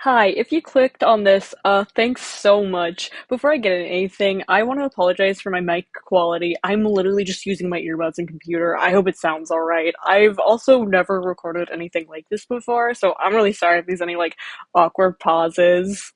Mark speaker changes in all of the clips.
Speaker 1: Hi, if you clicked on this, thanks so much. Before I get into anything, I want to apologize for my mic quality. I'm literally just using my earbuds and computer. I hope it sounds alright. I've also never recorded anything like this before, so I'm really sorry if there's any, awkward pauses.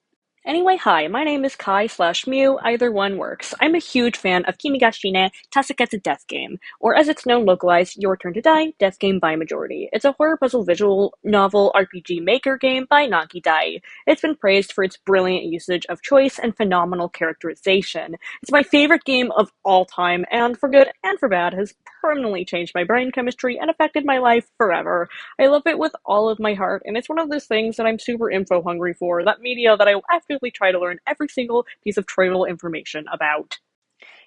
Speaker 1: Anyway, hi, my name is Kai slash Mew, either one works. I'm a huge fan of Kimi Tasuketsu Death Game, or as it's known localized, Your Turn to Die, Death Game by Majority. It's a horror puzzle visual novel RPG maker game by Naki Dai. It's been praised for its brilliant usage of choice and phenomenal characterization. It's my favorite game of all time, and for good and for bad, has permanently changed my brain chemistry and affected my life forever. I love it with all of my heart, and it's one of those things that I'm super info hungry for, that media that I actively try to learn every single piece of trivial information about.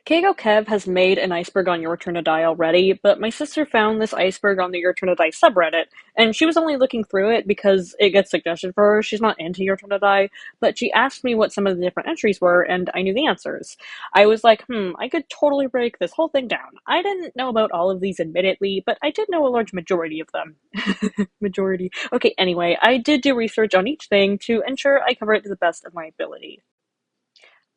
Speaker 1: Keiko Kev has made an iceberg on Your Turn to Die already, but my sister found this iceberg on the Your Turn to Die subreddit, and she was only looking through it because it gets suggested for her. She's not into Your Turn to Die, but she asked me what some of the different entries were, and I knew the answers. I was like, I could totally break this whole thing down. I didn't know about all of these admittedly, but I did know a large majority of them. Majority. Okay, anyway, I did do research on each thing to ensure I cover it to the best of my ability.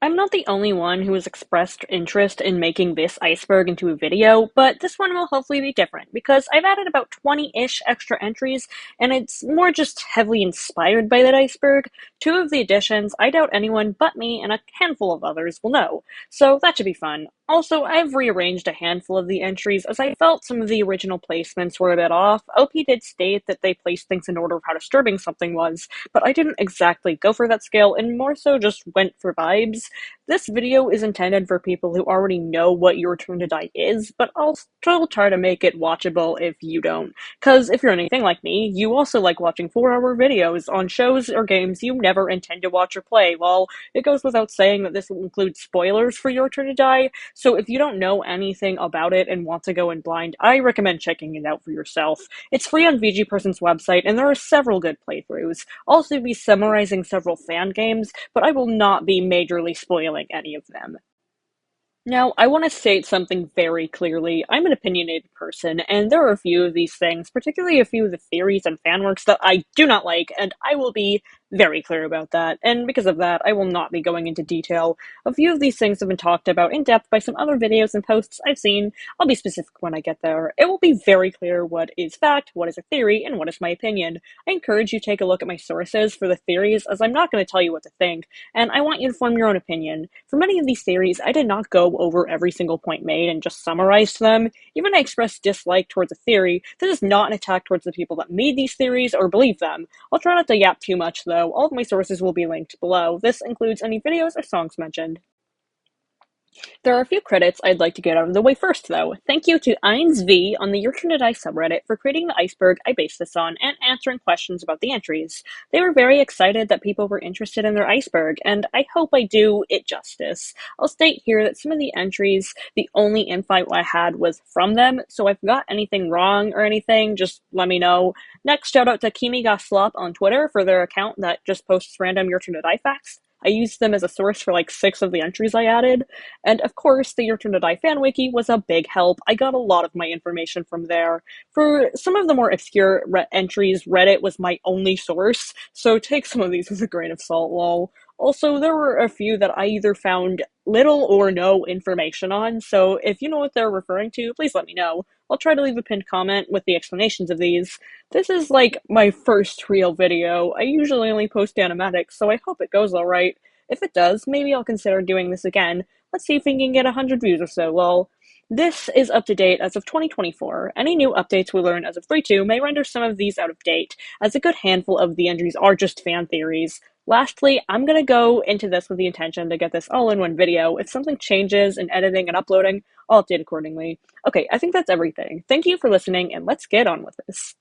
Speaker 1: I'm not the only one who has expressed interest in making this iceberg into a video, but this one will hopefully be different because I've added about 20-ish extra entries, and it's more just heavily inspired by that iceberg. Two of the additions I doubt anyone but me and a handful of others will know, so that should be fun. Also, I've rearranged a handful of the entries as I felt some of the original placements were a bit off. OP did state that they placed things in order of how disturbing something was, but I didn't exactly go for that scale and more so just went for vibes. This video is intended for people who already know what Your Turn to Die is, but I'll still try to make it watchable if you don't. Cause if you're anything like me, you also like watching 4-hour videos on shows or games you never intend to watch or play. Well, it goes without saying that this will include spoilers for Your Turn to Die, so if you don't know anything about it and want to go in blind, I recommend checking it out for yourself. It's free on VGPerson's website, and there are several good playthroughs. I'll also be summarizing several fan games, but I will not be majorly spoiling any of them. Now, I want to state something very clearly. I'm an opinionated person, and there are a few of these things, particularly a few of the theories and fanworks that I do not like, and I will be very clear about that. And because of that, I will not be going into detail. A few of these things have been talked about in depth by some other videos and posts I've seen. I'll be specific when I get there. It will be very clear what is fact, what is a theory, and what is my opinion. I encourage you to take a look at my sources for the theories, as I'm not going to tell you what to think, and I want you to form your own opinion. For many of these theories, I did not go over every single point made and just summarized them. Even I expressed dislike towards a theory, this is not an attack towards the people that made these theories or believe them. I'll try not to yap too much though. All of my sources will be linked below. This includes any videos or songs mentioned. There are a few credits I'd like to get out of the way first, though. Thank you to InesV on the Your Turn to Die subreddit for creating the iceberg I based this on and answering questions about the entries. They were very excited that people were interested in their iceberg, and I hope I do it justice. I'll state here that some of the entries, the only info I had was from them, so if I got anything wrong or anything, just let me know. Next, shout out to Kimi on Twitter for their account that just posts random Your Turn to Die facts. I used them as a source for like 6 of the entries I added. And of course, the Your Turn to Die fan wiki was a big help. I got a lot of my information from there. For some of the more obscure entries, Reddit was my only source, so take some of these with a grain of salt, lol. Also, there were a few that I either found little or no information on, so if you know what they're referring to, please let me know. I'll try to leave a pinned comment with the explanations of these. This is like my first real video. I usually only post animatics, so I hope it goes alright. If it does, maybe I'll consider doing this again. Let's see if we can get 100 views or so, lol. This is up to date as of 2024. Any new updates we learn as of 3.2 may render some of these out of date, as a good handful of the entries are just fan theories. Lastly, I'm gonna go into this with the intention to get this all in one video. If something changes in editing and uploading, I'll update accordingly. Okay, I think that's everything. Thank you for listening, and let's get on with this.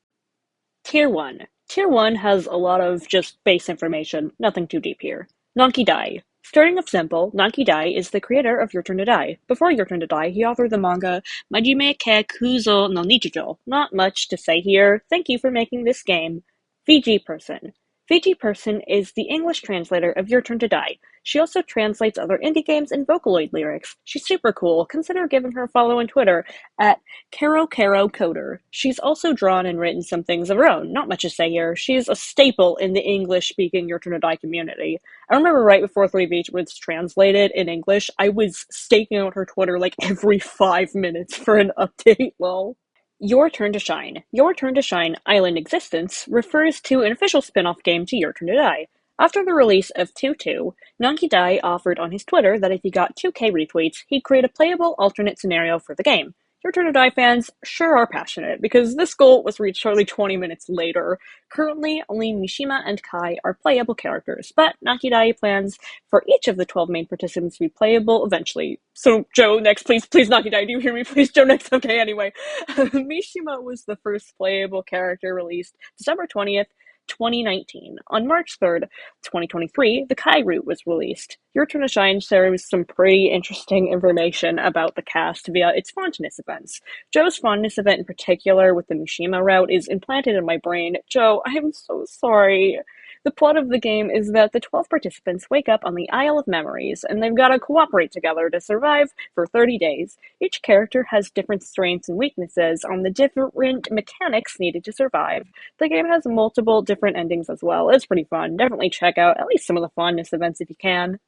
Speaker 1: Tier 1. Tier 1 has a lot of just base information, nothing too deep here. Naki Dai. Starting off simple, Naki Dai is the creator of Your Turn to Die. Before Your Turn to Die, he authored the manga Majime ke Kuzo no Nichijo. Not much to say here. Thank you for making this game. VG person. Fiji Person is the English translator of Your Turn to Die. She also translates other indie games and Vocaloid lyrics. She's super cool. Consider giving her a follow on Twitter at Caro Caro Coder. She's also drawn and written some things of her own. Not much to say here. She's a staple in the English-speaking Your Turn to Die community. I remember right before 3Beach was translated in English, I was staking out her Twitter like every 5 minutes for an update, lol. Your Turn to Shine. Your Turn to Shine Island Existence refers to an official spin-off game to Your Turn to Die. After the release of 2.2, Nonky Dai offered on his Twitter that if he got 2K retweets, he'd create a playable alternate scenario for the game. Your Turn to Die fans sure are passionate, because this goal was reached only 20 minutes later. Currently, only Mishima and Kai are playable characters, but Nonky Dai plans for each of the 12 main participants to be playable eventually. So, Joe, next, please, Nonky Dai, do you hear me? Please, Joe, next, okay, anyway. Mishima was the first playable character released December 20th, 2019. On March 3rd, 2023, the Kai route was released. Your Turn to Shine shares some pretty interesting information about the cast via its fondness events. Joe's fondness event in particular with the Mishima route is implanted in my brain. Joe, I am so sorry. The plot of the game is that the 12 participants wake up on the Isle of Memories, and they've got to cooperate together to survive for 30 days. Each character has different strengths and weaknesses on the different mechanics needed to survive. The game has multiple different endings as well. It's pretty fun. Definitely check out at least some of the fondness events if you can.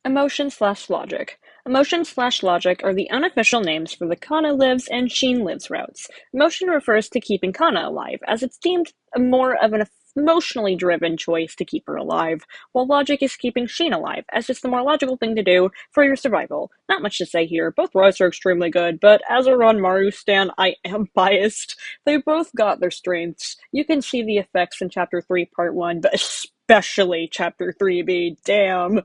Speaker 1: Emotion/logic. Emotion/logic are the unofficial names for the Kana lives and Sheen lives routes. Emotion refers to keeping Kana alive, as it's deemed more of an emotionally driven choice to keep her alive, while logic is keeping Sheen alive, as it's the more logical thing to do for your survival. Not much to say here, both routes are extremely good, but as a Ranmaru stan, I am biased. They both got their strengths. You can see the effects in Chapter 3, Part 1, but especially Chapter 3B, damn.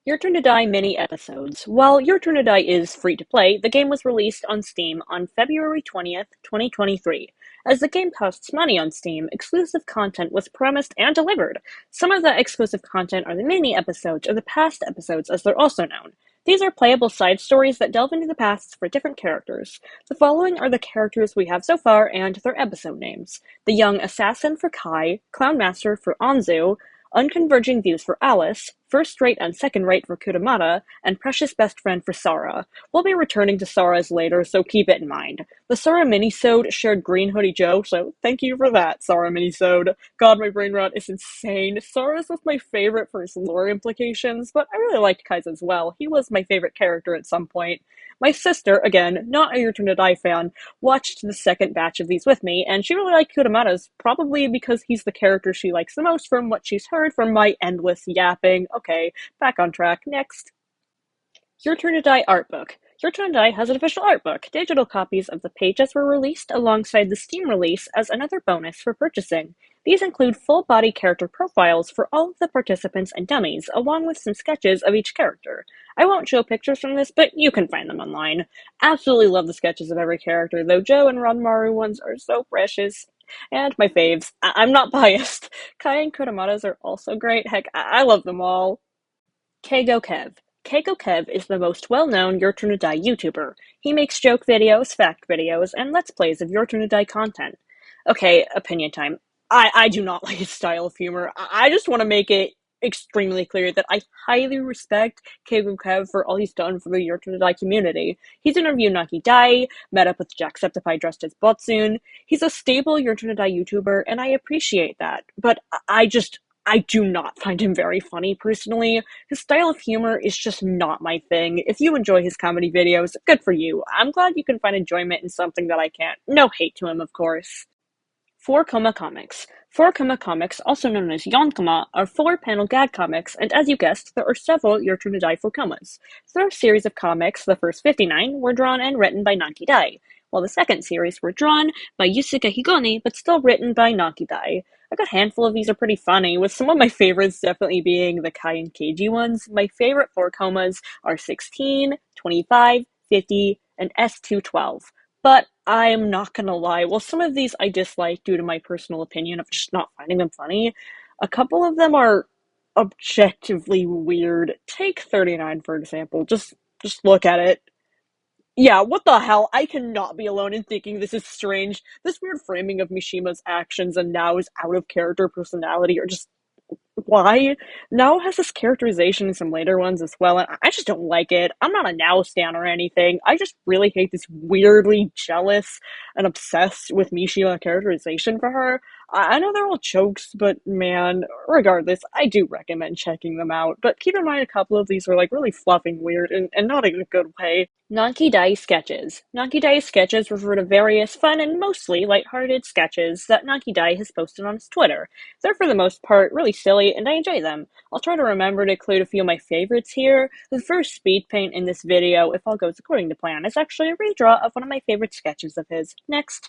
Speaker 1: Your Turn to Die mini episodes. While Your Turn to Die is free to play, the game was released on Steam on February 20th, 2023. As the game costs money on Steam, exclusive content was promised and delivered. Some of that exclusive content are the mini episodes, or the past episodes as they're also known. These are playable side stories that delve into the pasts for different characters. The following are the characters we have so far and their episode names. The Young Assassin for Kai, Clown Master for Anzu, Unconverging Views for Alice, First Rate and Second Rate for Kutamata, and Precious Best Friend for Sarah. We'll be returning to Sarah's later, so keep it in mind. The Sarah minisode shared Green Hoodie Joe, so thank you for that, Sarah minisode. God, my brain rot is insane. Sarah's was my favorite for his lore implications, but I really liked Kai's as well. He was my favorite character at some point. My sister, again, not a Your Turn to Die fan, watched the second batch of these with me, and she really liked Kutamata's, probably because he's the character she likes the most from what she's heard from my endless yapping. Okay, back on track. Next. Your Turn to Die art book. Your Turn to Die has an official art book. Digital copies of the pages were released alongside the Steam release as another bonus for purchasing. These include full-body character profiles for all of the participants and dummies, along with some sketches of each character. I won't show pictures from this, but you can find them online. Absolutely love the sketches of every character, though Joe and Ranmaru ones are so precious. And my faves. I'm not biased. Kai and Kutamata's are also great. Heck, I love them all. Keigo Kev. Keigo Kev is the most well-known Your Turn to Die YouTuber. He makes joke videos, fact videos, and Let's Plays of Your Turn to Die content. Okay, opinion time. I do not like his style of humor. I just want to make it extremely clear that I highly respect Keigo Kev for all he's done for the Your Turn to Die community. He's interviewed Naki Dai, met up with Jacksepticeye dressed as Botsune. He's a stable Your Turn to Die YouTuber, and I appreciate that. But I do not find him very funny, personally. His style of humor is just not my thing. If you enjoy his comedy videos, good for you. I'm glad you can find enjoyment in something that I can't. No hate to him, of course. 4-Koma Comics. 4-Koma Comics, also known as Yonkoma, are 4-panel gag comics, and as you guessed, there are several Your Turn to Die 4-Komas. Their series of comics, the first 59, were drawn and written by Naki Dai, while the second series were drawn by Yusuke Higone, but still written by Naki Dai. A good handful of these are pretty funny, with some of my favorites definitely being the Kai and Keiji ones. My favorite 4-Komas are 16, 25, 50, and S212. But I'm not gonna lie, while some of these I dislike due to my personal opinion of just not finding them funny, a couple of them are objectively weird. Take 39, for example. Just look at it. Yeah, what the hell? I cannot be alone in thinking this is strange. This weird framing of Mishima's actions and Nao's out of character personality are just why? Now has this characterization in some later ones as well, and I just don't like it. I'm not a Now stan or anything. I just really hate this weirdly jealous and obsessed with Mishima characterization for her. I know they're all jokes, but man, regardless, I do recommend checking them out. But keep in mind a couple of these are like really fluffing weird and not in a good way. Nankidai sketches. Nankidai sketches refer to various fun and mostly lighthearted sketches that Nankidai has posted on his Twitter. They're for the most part really silly and I enjoy them. I'll try to remember to include a few of my favorites here. The first speed paint in this video, if all goes according to plan, is actually a redraw of one of my favorite sketches of his. Next.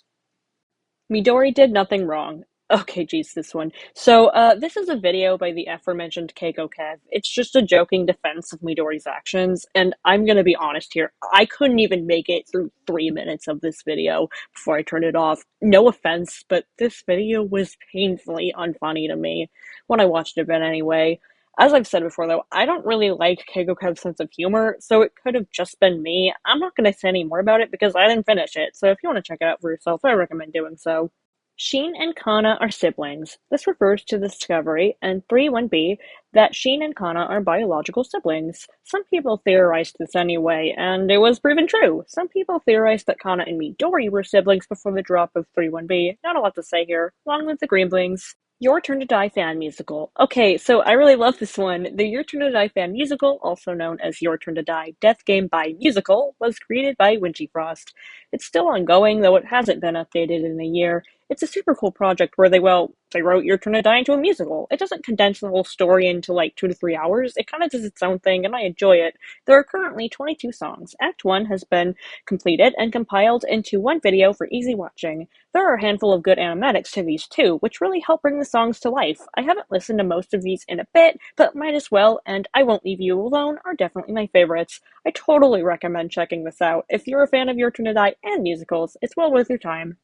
Speaker 1: Midori did nothing wrong. Okay, geez, this one. So, this is a video by the aforementioned Keiko Kev. It's just a joking defense of Midori's actions, and I'm gonna be honest here, I couldn't even make it through 3 minutes of this video before I turned it off. No offense, but this video was painfully unfunny to me when I watched it, but anyway. As I've said before, though, I don't really like Keiko Kev's sense of humor, so it could have just been me. I'm not going to say any more about it because I didn't finish it, so if you want to check it out for yourself, I recommend doing so. Sheen and Kana are siblings. This refers to the discovery in 3-1b that Sheen and Kana are biological siblings. Some people theorized this anyway, and it was proven true. Some people theorized that Kana and Midori were siblings before the drop of 3-1b. Not a lot to say here. Long live the Greenblings. Your Turn to Die fan musical. Okay, so I really love this one. The Your Turn to Die fan musical, also known as Your Turn to Die Death Game by Musical, was created by Winchy Frost. It's still ongoing, though it hasn't been updated in a year. It's a super cool project where they wrote Your Turn to Die into a musical. It doesn't condense the whole story into like 2 to 3 hours. It kind of does its own thing, and I enjoy it. There are currently 22 songs. Act 1 has been completed and compiled into one video for easy watching. There are a handful of good animatics to these too, which really help bring the songs to life. I haven't listened to most of these in a bit, but might as well, and I Won't Leave You Alone are definitely my favorites. I totally recommend checking this out. If you're a fan of Your Turn to Die and musicals, it's well worth your time.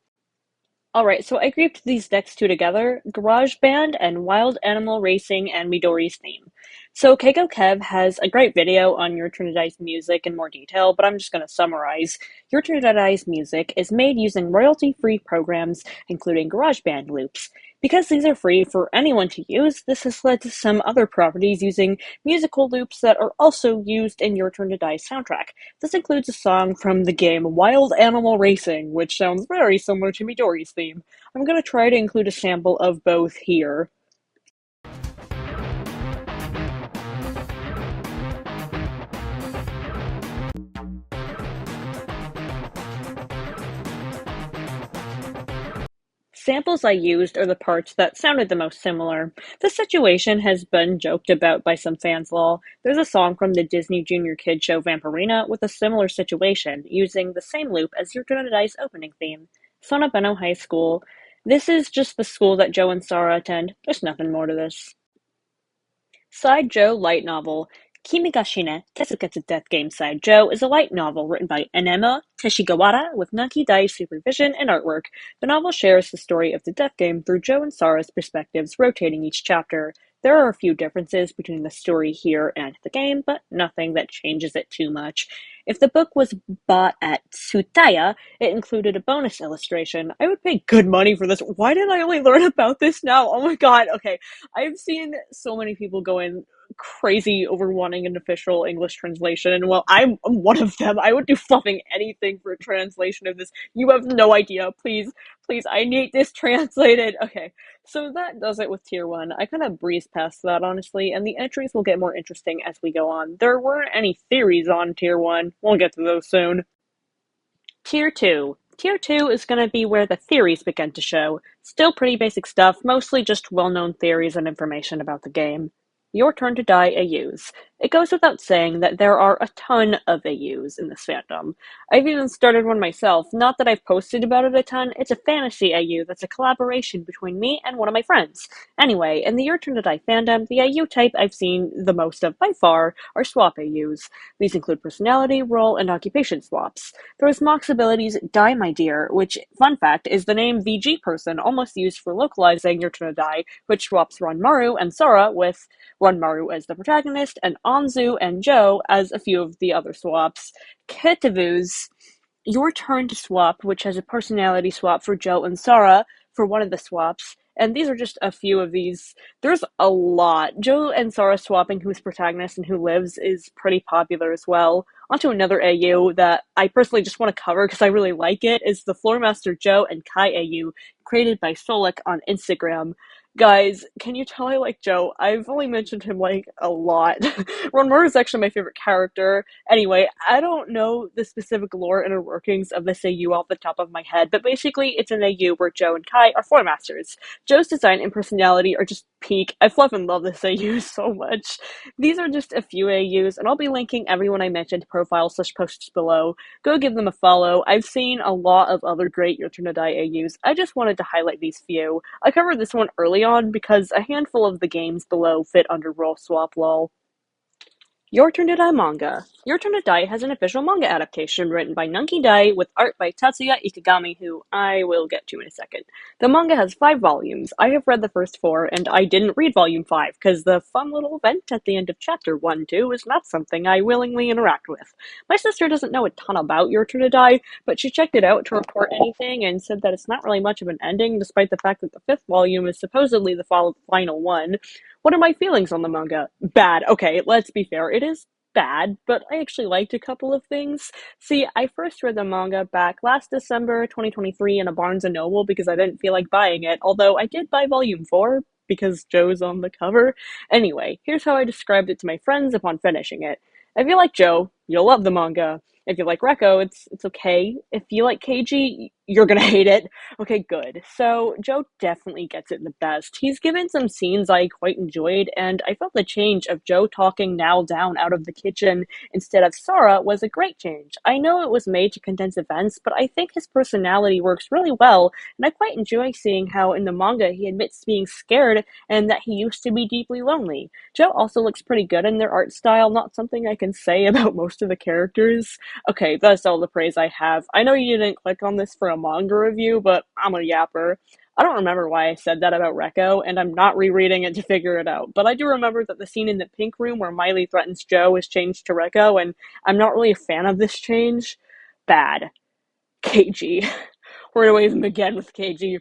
Speaker 1: Alright, so I grouped these next two together, Garage Band and Wild Animal Racing and Midori's theme. So Keiko Kev has a great video on Your Turn to Die's music in more detail, but I'm just going to summarize. Your Turn to Die's music is made using royalty-free programs, including GarageBand loops. Because these are free for anyone to use, this has led to some other properties using musical loops that are also used in Your Turn to Die soundtrack. This includes a song from the game Wild Animal Racing, which sounds very similar to Midori's theme. I'm gonna try to include a sample of both here. Samples I used are the parts that sounded the most similar. The situation has been joked about by some fans lol. There's a song from the Disney Junior Kid show Vampirina with a similar situation, using the same loop as Your Turn to Die's opening theme. Sonobeno High School. This is just the school that Joe and Sarah attend. There's nothing more to this. Side Joe light novel. Kimi ga Shine, Tesuketsu Death Game Side Joe is a light novel written by Enema Teshigawara with Naki Dai's supervision and artwork. The novel shares the story of the death game through Joe and Sarah's perspectives, rotating each chapter. There are a few differences between the story here and the game, but nothing that changes it too much. If the book was bought at Tsutaya, it included a bonus illustration. I would pay good money for this. Why did I only learn about this now? Oh my god, okay. I've seen so many people going crazy over wanting an official English translation, and well, I'm one of them. I would do fucking anything for a translation of this. You have no idea. Please, please, I need this translated. Okay, so that does it with Tier 1. I kind of breezed past that, honestly, and the entries will get more interesting as we go on. There weren't any theories on Tier 1. We'll get to those soon. Tier 2. Tier 2 is going to be where the theories begin to show. Still pretty basic stuff, mostly just well-known theories and information about the game. Your Turn to Die AUs. It goes without saying that there are a ton of AUs in this fandom. I've even started one myself, not that I've posted about it a ton, it's a fantasy AU that's a collaboration between me and one of my friends. Anyway, in the Your Turn to Die fandom, the AU type I've seen the most of by far are swap AUs. These include personality, role, and occupation swaps. There is Mock's abilities Die My Dear, which, fun fact, is the name VG person almost used for localizing Your Turn to Die, which swaps Ranmaru and Sora with Ranmaru as the protagonist and Anzu and Joe as a few of the other swaps. Kitavus, your turn to swap, which has a personality swap for Joe and Sarah for one of the swaps. And these are just a few of these. There's a lot. Joe and Sarah swapping who's protagonist and who lives is pretty popular as well. Onto another AU that I personally just want to cover because I really like it is the Floormaster Joe and Kai AU, created by Solik on Instagram. Guys, can you tell I like Joe? I've only mentioned him like a lot. Ronmaru is actually my favorite character. Anyway, I don't know the specific lore inner workings of this AU off the top of my head, but basically it's an AU where Joe and Kai are floor masters. Joe's design and personality are just peak. I love and love this AU so much. These are just a few AUs, and I'll be linking everyone I mentioned profiles/posts below. Go give them a follow. I've seen a lot of other great Your Turn to Die AUs. I just wanted to highlight these few. I covered this one early on because a handful of the games below fit under role swap lol. Your Turn to Die manga. Your Turn to Die has an official manga adaptation written by Nunki Dai with art by Tatsuya Ikegami, who I will get to in a second. The manga has 5 volumes. I have read the first 4, and I didn't read volume 5 because the fun little event at the end of chapter 1-2 is not something I willingly interact with. My sister doesn't know a ton about Your Turn to Die, but she checked it out to report anything and said that it's not really much of an ending, despite the fact that the 5th volume is supposedly the final one. What are my feelings on the manga? Bad. Okay, let's be fair. It is bad, but I actually liked a couple of things. See, I first read the manga back last December 2023 in a Barnes & Noble because I didn't feel like buying it, although I did buy volume 4 because Joe's on the cover. Anyway, here's how I described it to my friends upon finishing it. If you like Joe, you'll love the manga. If you like Rekko, it's okay. If you like Keiji, you're gonna hate it. Okay, good. So, Joe definitely gets it the best. He's given some scenes I quite enjoyed, and I felt the change of Joe talking now down out of the kitchen instead of Sora was a great change. I know it was made to condense events, but I think his personality works really well, and I quite enjoy seeing how in the manga he admits to being scared and that he used to be deeply lonely. Joe also looks pretty good in their art style, not something I can say about most of the characters. Okay, that's all the praise I have. I know you didn't click on this for a manga review, but I'm a yapper. I don't remember why I said that about Rekko, and I'm not rereading it to figure it out, but I do remember that the scene in the pink room where Miley threatens Joe is changed to Rekko, and I'm not really a fan of this change. Bad. Keiji. Where do I even begin with Keiji?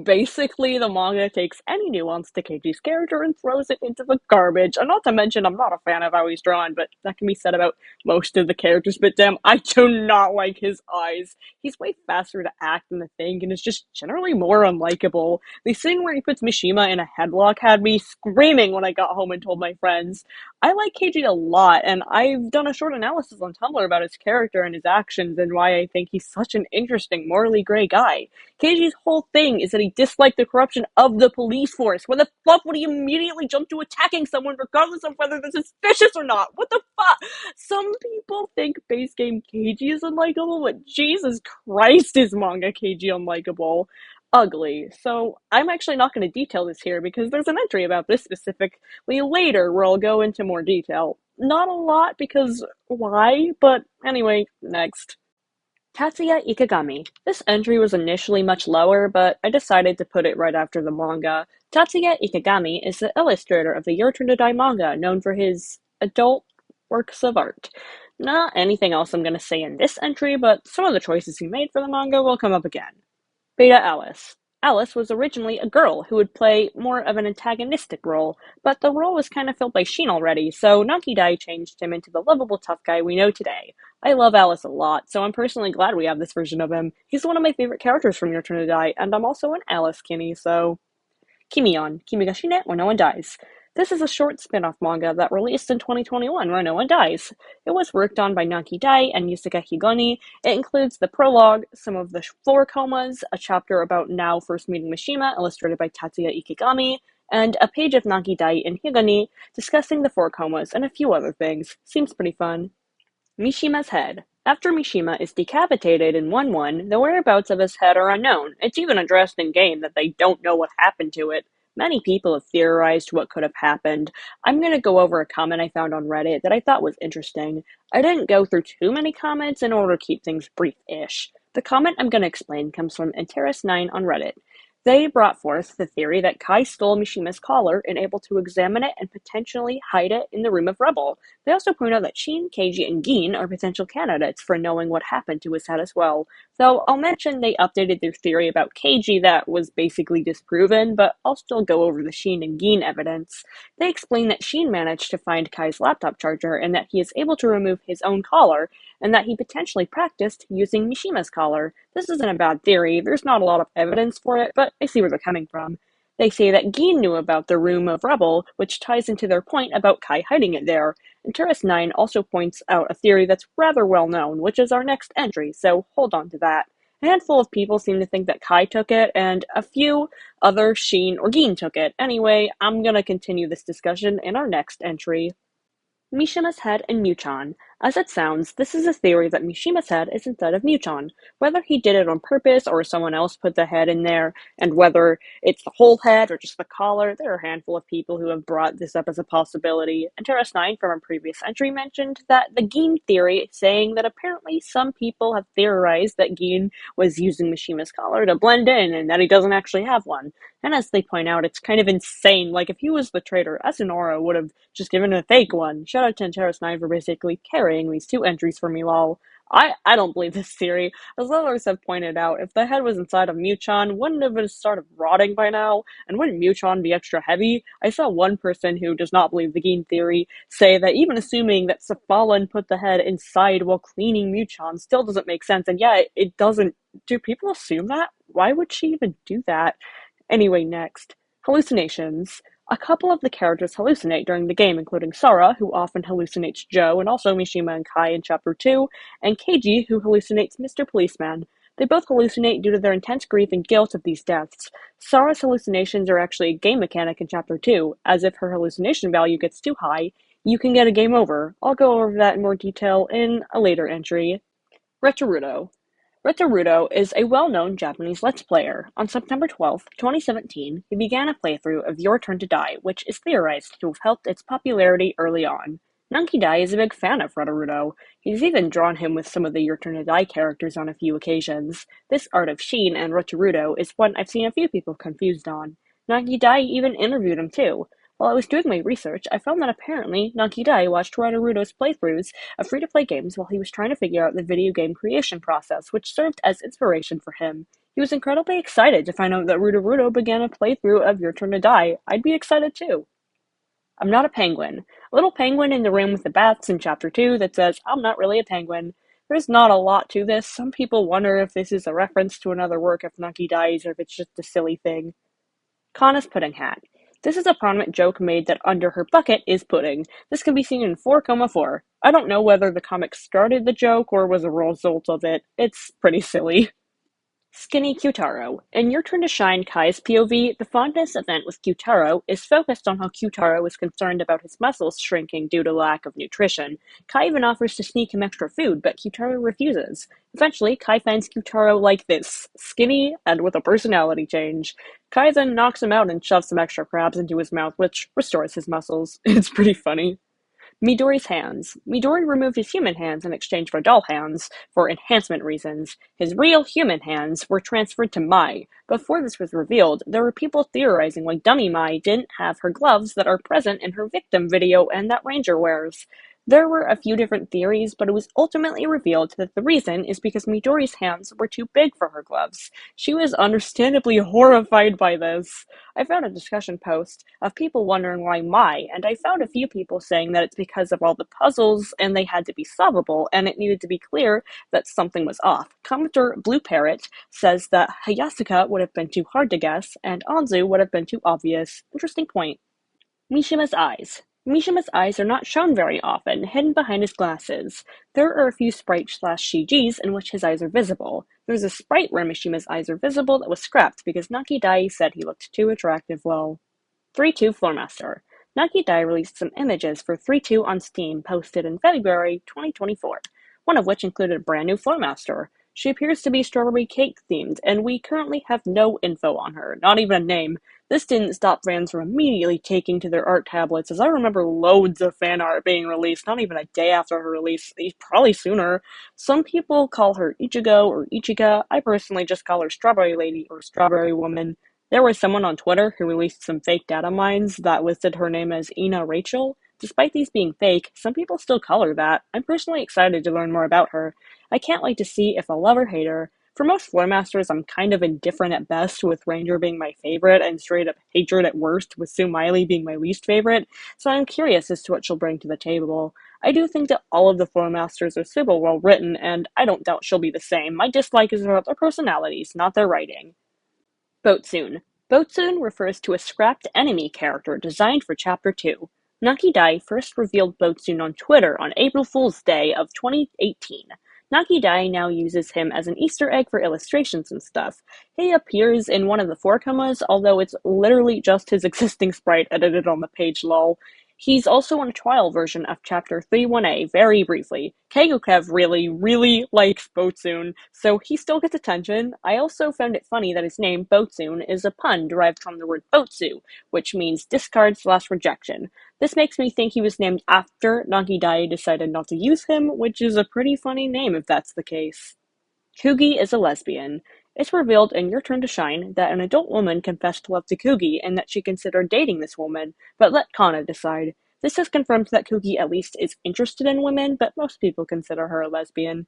Speaker 1: Basically, the manga takes any nuance to Keiji's character and throws it into the garbage. And not to mention, I'm not a fan of how he's drawn, but that can be said about most of the characters. But damn, I do not like his eyes. He's way faster to act than the thing, and is just generally more unlikable. The scene where he puts Mishima in a headlock had me screaming when I got home and told my friends. I like Keiji a lot, and I've done a short analysis on Tumblr about his character and his actions, and why I think he's such an interesting, morally gray guy. Keiji's whole thing is that he disliked the corruption of the police force. Why the fuck would he immediately jump to attacking someone regardless of whether they're suspicious or not? What the fuck? Some people think base game Keiji is unlikable, but Jesus Christ is manga Keiji unlikable. Ugly. So I'm actually not going to detail this here because there's an entry about this specifically later where I'll go into more detail. Not a lot because why? But anyway, next. Tatsuya Ikegami. This entry was initially much lower, but I decided to put it right after the manga. Tatsuya Ikegami is the illustrator of the Your Turn to Die manga, known for his adult works of art. Not anything else I'm going to say in this entry, but some of the choices he made for the manga will come up again. Beta Alice. Alice was originally a girl who would play more of an antagonistic role, but the role was kind of filled by Sheen already, so Naki Dai changed him into the lovable tough guy we know today. I love Alice a lot, so I'm personally glad we have this version of him. He's one of my favorite characters from Your Turn to Die, and I'm also an Alice Kimi, so... Kimi ga Shine or No One Dies. This is a short spin-off manga that released in 2021 where no one dies. It was worked on by Naki Dai and Yusuke Higoni. It includes the prologue, some of the floor comas, a chapter about Now first meeting Mishima, illustrated by Tatsuya Ikegami, and a page of Naki Dai and Higoni discussing the four comas and a few other things. Seems pretty fun. Mishima's head. After Mishima is decapitated in 1-1, the whereabouts of his head are unknown. It's even addressed in game that they don't know what happened to it. Many people have theorized what could have happened. I'm going to go over a comment I found on Reddit that I thought was interesting. I didn't go through too many comments in order to keep things brief-ish. The comment I'm going to explain comes from Interis9 on Reddit. They brought forth the theory that Kai stole Mishima's collar and able to examine it and potentially hide it in the room of rubble. They also point out that Shin, Keiji, and Gin are potential candidates for knowing what happened to his head as well. Though I'll mention they updated their theory about Keiji that was basically disproven, but I'll still go over the Shin and Gin evidence. They explain that Shin managed to find Kai's laptop charger and that he is able to remove his own collar, and that he potentially practiced using Mishima's collar. This isn't a bad theory, there's not a lot of evidence for it, but I see where they're coming from. They say that Gin knew about the Room of Rubble, which ties into their point about Kai hiding it there. And Terrace 9 also points out a theory that's rather well known, which is our next entry, so hold on to that. A handful of people seem to think that Kai took it, and a few other Shin or Gin took it. Anyway, I'm gonna continue this discussion in our next entry. Mishima's head and Muchan. As it sounds, this is a theory that Mishima's head is inside of Muchan. Whether he did it on purpose or someone else put the head in there, and whether it's the whole head or just the collar, there are a handful of people who have brought this up as a possibility. And Terrace 9 from a previous entry mentioned that the Gin theory, saying that apparently some people have theorized that Gin was using Mishima's collar to blend in and that he doesn't actually have one. And as they point out, it's kind of insane. Like, if he was the traitor, Asunora would have just given a fake one. Shout out to Terrace 9 for basically carrying these two entries for me, lol. I don't believe this theory. As others have pointed out, if the head was inside of Muchan, wouldn't it have started rotting by now? And wouldn't Muchan be extra heavy? I saw one person who does not believe the Gin theory say that even assuming that Cephalon put the head inside while cleaning Muchan still doesn't make sense, and yeah, it doesn't. Do people assume that? Why would she even do that? Anyway, next. Hallucinations. A couple of the characters hallucinate during the game, including Sora, who often hallucinates Joe, and also Mishima and Kai in Chapter 2, and Keiji, who hallucinates Mr. Policeman. They both hallucinate due to their intense grief and guilt of these deaths. Sora's hallucinations are actually a game mechanic in Chapter 2, as if her hallucination value gets too high, you can get a game over. I'll go over that in more detail in a later entry. Retorudo. Retorudo is a well-known Japanese Let's Player. On September 12, 2017, he began a playthrough of Your Turn to Die, which is theorized to have helped its popularity early on. Nunky Dai is a big fan of Retorudo. He's even drawn him with some of the Your Turn to Die characters on a few occasions. This art of Sheen and Retorudo is one I've seen a few people confused on. Nunky Dai even interviewed him too. While I was doing my research, I found that apparently Nunky Dai watched Retorudo's playthroughs of free-to-play games while he was trying to figure out the video game creation process, which served as inspiration for him. He was incredibly excited to find out that Retorudo began a playthrough of Your Turn to Die. I'd be excited too. I'm not a penguin. A little penguin in the room with the bats in Chapter 2 that says, I'm not really a penguin. There's not a lot to this. Some people wonder if this is a reference to another work of Nunky Dai's or if it's just a silly thing. Kana's pudding hat. This is a prominent joke made that under her bucket is pudding. This can be seen in 4,4. I don't know whether the comic started the joke or was a result of it. It's pretty silly. Skinny Kyutaro. In Your Turn to Shine Kai's POV, the fondness event with Kyutaro is focused on how Kyutaro is concerned about his muscles shrinking due to lack of nutrition. Kai even offers to sneak him extra food, but Kyutaro refuses. Eventually, Kai finds Kyutaro like this, skinny and with a personality change. Kai then knocks him out and shoves some extra crabs into his mouth, which restores his muscles. It's pretty funny. Midori's hands. Midori removed his human hands in exchange for doll hands for enhancement reasons. His real human hands were transferred to Mai. Before this was revealed, there were people theorizing why Dummy Mai didn't have her gloves that are present in her victim video and that Ranger wears. There were a few different theories, but it was ultimately revealed that the reason is because Midori's hands were too big for her gloves. She was understandably horrified by this. I found a discussion post of people wondering why Mai, and I found a few people saying that it's because of all the puzzles and they had to be solvable, and it needed to be clear that something was off. Commenter Blue Parrot says that Hayasuka would have been too hard to guess, and Anzu would have been too obvious. Interesting point. Mishima's eyes. Mishima's eyes are not shown very often, hidden behind his glasses. There are a few sprite/CGs in which his eyes are visible. There's a sprite where Mishima's eyes are visible that was scrapped because Naki Dai said he looked too attractive lol. 3-2 Floormaster. Naki Dai released some images for 3-2 on Steam posted in February 2024, one of which included a brand new Floormaster. She appears to be strawberry cake themed, and we currently have no info on her, not even a name. This didn't stop fans from immediately taking to their art tablets, as I remember loads of fan art being released, not even a day after her release, probably sooner. Some people call her Ichigo or Ichika. I personally just call her Strawberry Lady or Strawberry Woman. There was someone on Twitter who released some fake data mines that listed her name as Ina Rachel. Despite these being fake, some people still call her that. I'm personally excited to learn more about her. I can't wait to see if I'll love or hate her. For most Floormasters, I'm kind of indifferent at best, with Ranger being my favorite and straight up hatred at worst, with Sue Miley being my least favorite, so I'm curious as to what she'll bring to the table. I do think that all of the Floormasters are super well written, and I don't doubt she'll be the same. My dislike is about their personalities, not their writing. Boatsoon. Boatsoon refers to a scrapped enemy character designed for Chapter 2. Naki Dai first revealed Boatsoon on Twitter on April Fool's Day of 2018. Naki Dai now uses him as an Easter egg for illustrations and stuff. He appears in one of the 4-comas, although it's literally just his existing sprite edited on the page lol. He's also in a trial version of Chapter 31A very briefly. Kegokev really, really likes Boatsoon, so he still gets attention. I also found it funny that his name, Boatsoon, is a pun derived from the word Boatsu, which means discard/rejection. This makes me think he was named after Nagi Dai decided not to use him, which is a pretty funny name if that's the case. Kugi is a lesbian. It's revealed in Your Turn to Shine that an adult woman confessed love to Kugi and that she considered dating this woman, but let Kana decide. This has confirmed that Kugi at least is interested in women, but most people consider her a lesbian.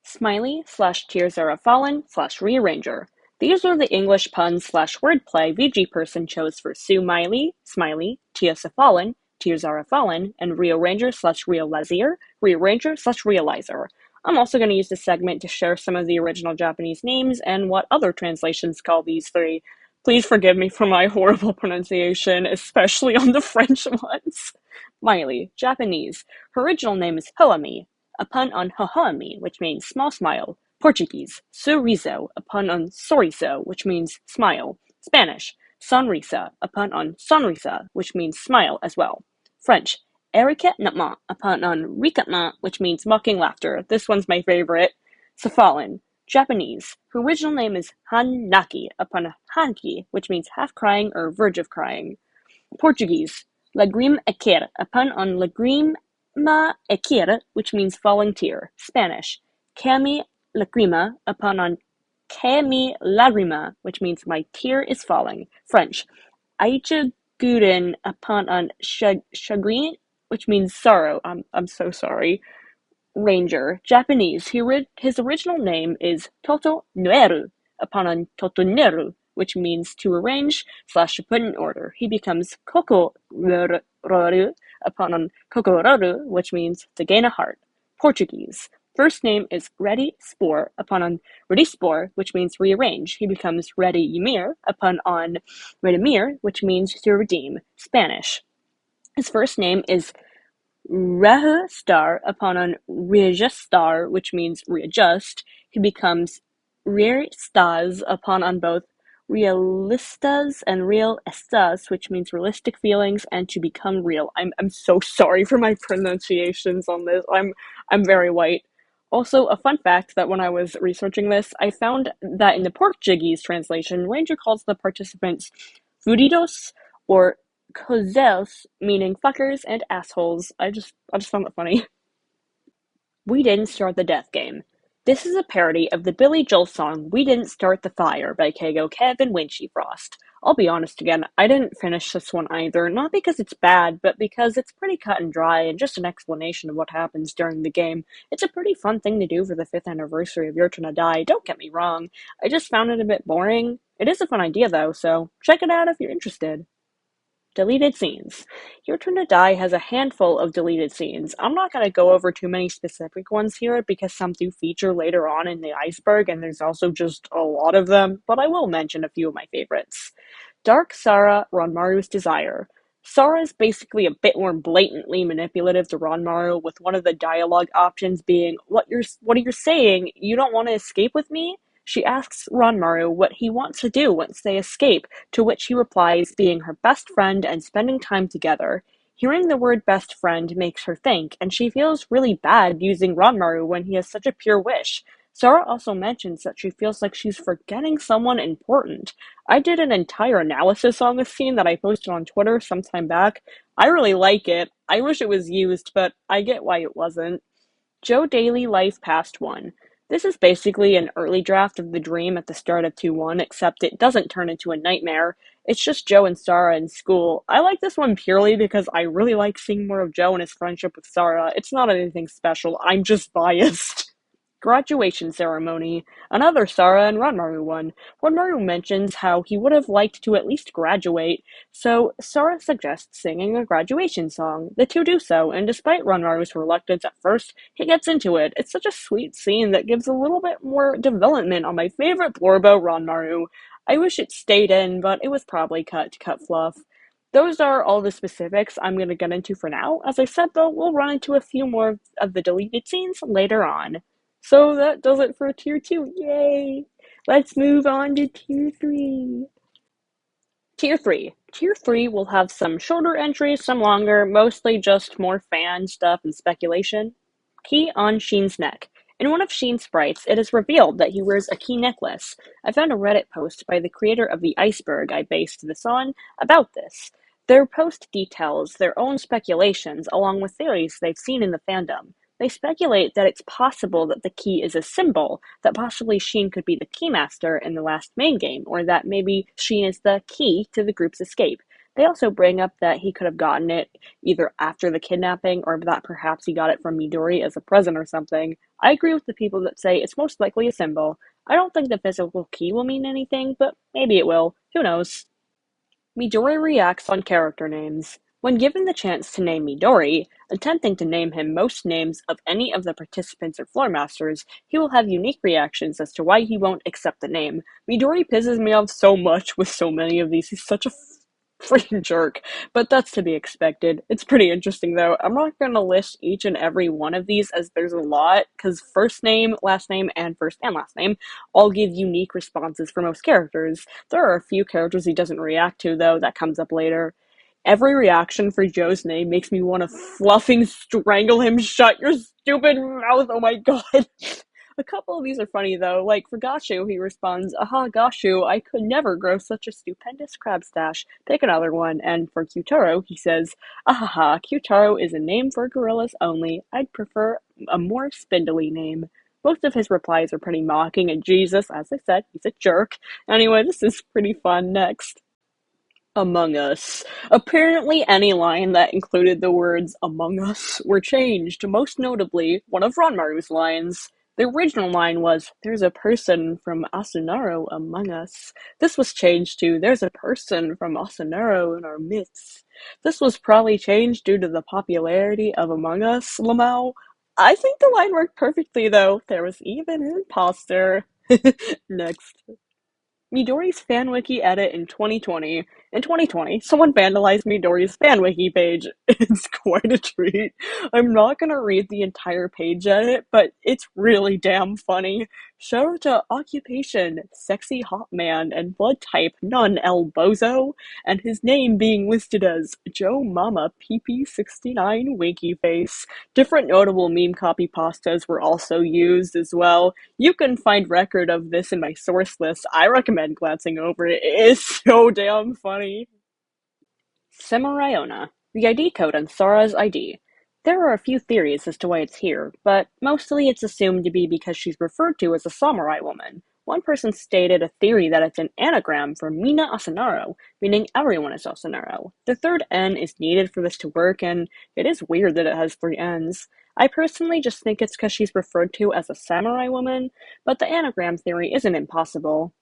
Speaker 1: Smiley/Tears Are a Fallen/Rearranger. These are the English puns slash wordplay VG person chose for Sue Miley, Smiley, Tears Are Fallen, Tears Are a Fallen, and Rearranger/Realizer, Rearranger/Realizer. I'm also going to use this segment to share some of the original Japanese names and what other translations call these three. Please forgive me for my horrible pronunciation, especially on the French ones. Miley, Japanese. Her original name is Hoami, a pun on Hohomi, which means small smile. Portuguese, Sorriso, a pun on Sorriso, which means smile. Spanish, Sonrisa, a pun on Sonrisa, which means smile as well. French, Eriquetnement, a pun on ricatement, which means mocking laughter. This one's my favorite. Safalin. Japanese. Her original name is Hanaki, a pun on hanki, which means half crying or verge of crying. Portuguese. Lagrime equer, a pun on lagrima equer, which means falling tear. Spanish. Cami lagrima, a pun on cami lagrima, which means my tear is falling. French. Aicha guden, a pun on chagrin, which means sorrow. I'm so sorry. Ranger, Japanese. His original name is Toto Nueru, a pun on Totoneru, which means to arrange/to put in order. He becomes Kokororu, a pun on Kokororu, which means to gain a heart. Portuguese. First name is Ready Spore, a pun on Redispor, which means rearrange. He becomes Ready Ymir, a pun on Redimir, which means to redeem. Spanish. His first name is Reajustar, upon on reajustar, which means readjust. He becomes realistas upon on both realistas and real estas, which means realistic feelings and to become real. I'm so sorry for my pronunciations on this. I'm very white. Also, a fun fact that when I was researching this, I found that in the Portuguese translation, Ranger calls the participants fudidos or cozels, meaning fuckers and assholes. I just found that funny. We Didn't Start the Death Game. This is a parody of the Billy Joel song We Didn't Start the Fire by Kago Kev and Winchy Frost. I'll be honest again, I didn't finish this one either, not because it's bad, but because it's pretty cut and dry and just an explanation of what happens during the game. It's a pretty fun thing to do for the 5th anniversary of Your Turn to Die, don't get me wrong. I just found it a bit boring. It is a fun idea though, so check it out if you're interested. Deleted scenes. Your Turn to Die has a handful of deleted scenes. I'm not going to go over too many specific ones here because some do feature later on in the Iceberg and there's also just a lot of them, but I will mention a few of my favorites. Dark Sarah, Ranmaru's Desire. Sarah is basically a bit more blatantly manipulative to Ranmaru, with one of the dialogue options being, what are you saying? You don't want to escape with me? She asks Ranmaru what he wants to do once they escape, to which he replies being her best friend and spending time together. Hearing the word best friend makes her think, and she feels really bad using Ranmaru when he has such a pure wish. Sarah also mentions that she feels like she's forgetting someone important. I did an entire analysis on this scene that I posted on Twitter some time back. I really like it. I wish it was used, but I get why it wasn't. Joe Daily Life Past 1. This is basically an early draft of the dream at the start of 2-1, except it doesn't turn into a nightmare. It's just Joe and Sarah in school. I like this one purely because I really like seeing more of Joe and his friendship with Sarah. It's not anything special, I'm just biased. Graduation ceremony. Another Sarah and Ranmaru one. Ranmaru mentions how he would have liked to at least graduate, so Sarah suggests singing a graduation song. The two do so, and despite Ranmaru's reluctance at first, he gets into it. It's such a sweet scene that gives a little bit more development on my favorite Blorbo, Ranmaru. I wish it stayed in, but it was probably cut to cut fluff. Those are all the specifics I'm going to get into for now. As I said, though, we'll run into a few more of the deleted scenes later on. So that does it for tier 2. Yay! Let's move on to tier 3. Tier 3. Tier 3 will have some shorter entries, some longer, mostly just more fan stuff and speculation. Key on Sheen's neck. In one of Sheen's sprites, it is revealed that he wears a key necklace. I found a Reddit post by the creator of the Iceberg I based this on about this. Their post details their own speculations along with theories they've seen in the fandom. They speculate that it's possible that the key is a symbol, that possibly Sheen could be the keymaster in the last main game, or that maybe Sheen is the key to the group's escape. They also bring up that he could have gotten it either after the kidnapping, or that perhaps he got it from Midori as a present or something. I agree with the people that say it's most likely a symbol. I don't think the physical key will mean anything, but maybe it will. Who knows? Midori reacts on character names. When given the chance to name Midori, attempting to name him most names of any of the participants or floor masters, he will have unique reactions as to why he won't accept the name. Midori pisses me off so much with so many of these. He's such a freaking jerk, but that's to be expected. It's pretty interesting though. I'm not gonna list each and every one of these as there's a lot, because first name, and last name all give unique responses for most characters. There are a few characters he doesn't react to though, that comes up later. Every reaction for Joe's name makes me want to fluffing strangle him shut your stupid mouth, oh my god. A couple of these are funny though, like for Gashu, he responds, "Aha, Gashu, I could never grow such a stupendous crab stash. Pick another one." And for Kyutaro, he says, "Ahaha, Kyutaro is a name for gorillas only. I'd prefer a more spindly name." Most of his replies are pretty mocking, and Jesus, as I said, he's a jerk. Anyway, this is pretty fun. Next. Among Us. Apparently, any line that included the words Among Us were changed, most notably one of Ranmaru's lines. The original line was, "There's a person from Asunaro among us." This was changed to, "There's a person from Asunaro in our midst." This was probably changed due to the popularity of Among Us, lmao. I think the line worked perfectly, though. There was even an imposter. Next. Midori's FanWiki edit in 2020. In 2020, someone vandalized Midori's FanWiki page. It's quite a treat. I'm not gonna read the entire page edit, but it's really damn funny. Shout out to Occupation, Sexy Hot Man, and Blood Type None El Bozo, and his name being listed as Joe Mama PP69 Winky Face. Different notable meme copy pastas were also used as well. You can find record of this in my source list. I recommend glancing over it. It is so damn funny. Semariona, the ID code on Sara's ID. There are a few theories as to why it's here, but mostly it's assumed to be because she's referred to as a samurai woman. One person stated a theory that it's an anagram for Mina Asunaro, meaning everyone is Asunaro. The third N is needed for this to work, and it is weird that it has three N's. I personally just think it's because she's referred to as a samurai woman, but the anagram theory isn't impossible.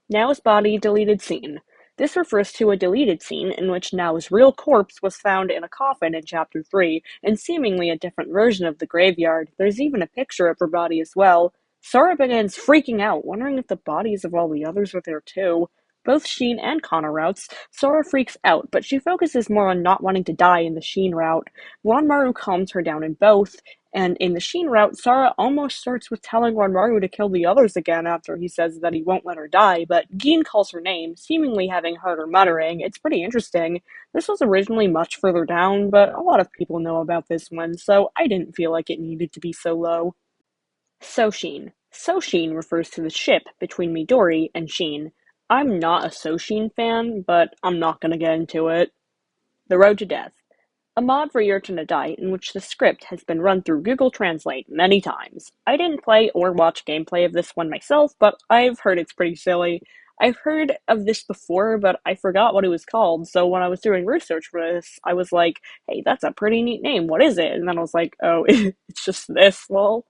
Speaker 1: Nao's body deleted scene. This refers to a deleted scene in which Nao's real corpse was found in a coffin in Chapter 3, and seemingly a different version of the graveyard. There's even a picture of her body as well. Sora begins freaking out, wondering if the bodies of all the others are there too. Both Sheen and Connor routes, Sora freaks out, but she focuses more on not wanting to die in the Sheen route. Ranmaru calms her down in both, and in the Sheen route, Sora almost starts with telling Ranmaru to kill the others again after he says that he won't let her die, but Gin calls her name, seemingly having heard her muttering. It's pretty interesting. This was originally much further down, but a lot of people know about this one, so I didn't feel like it needed to be so low. Soshin. Soshin refers to the ship between Midori and Sheen. I'm not a Soshin fan, but I'm not gonna get into it. The Road to Death. A mod for Your Turn to Die in which the script has been run through Google Translate many times. I didn't play or watch gameplay of this one myself, but I've heard it's pretty silly. I've heard of this before, but I forgot what it was called, so when I was doing research for this, I was like, hey, that's a pretty neat name, what is it? And then I was like, oh, it's just this, lol.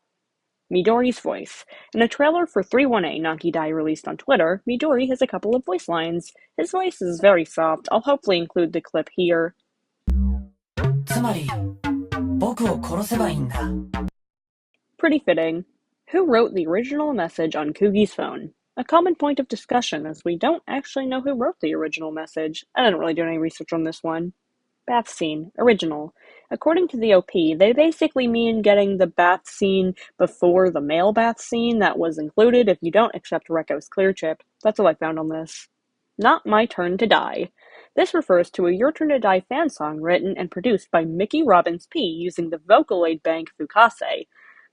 Speaker 1: Midori's voice. In a trailer for 3-1A Nanki Dai released on Twitter, Midori has a couple of voice lines. His voice is very soft. I'll hopefully include the clip here.
Speaker 2: つまり僕を殺せばいいんだ.
Speaker 1: Pretty fitting. Who wrote the original message on Kugi's phone? A common point of discussion, as we don't actually know who wrote the original message. I didn't really do any research on this one. Bath scene. Original. According to the OP, they basically mean getting the bath scene before the male bath scene that was included if you don't accept Reko's clear chip. That's all I found on this. Not My Turn to Die. This refers to a Your Turn to Die fan song written and produced by Mickey Robbins P using the Vocaloid bank Fukase.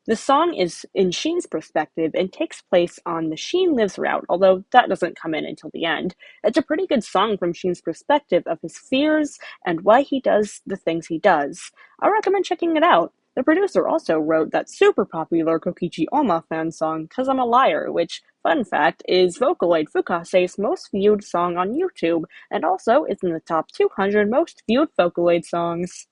Speaker 1: The song is in Sheen's perspective and takes place on the Sheen Lives route, although that doesn't come in until the end. It's a pretty good song from Sheen's perspective of his fears and why he does the things he does. I recommend checking it out. The producer also wrote that super popular Kokichi Oma fan song, 'Cause I'm a Liar, which, fun fact, is Vocaloid Fukase's most viewed song on YouTube, and also is in the top 200 most viewed Vocaloid songs.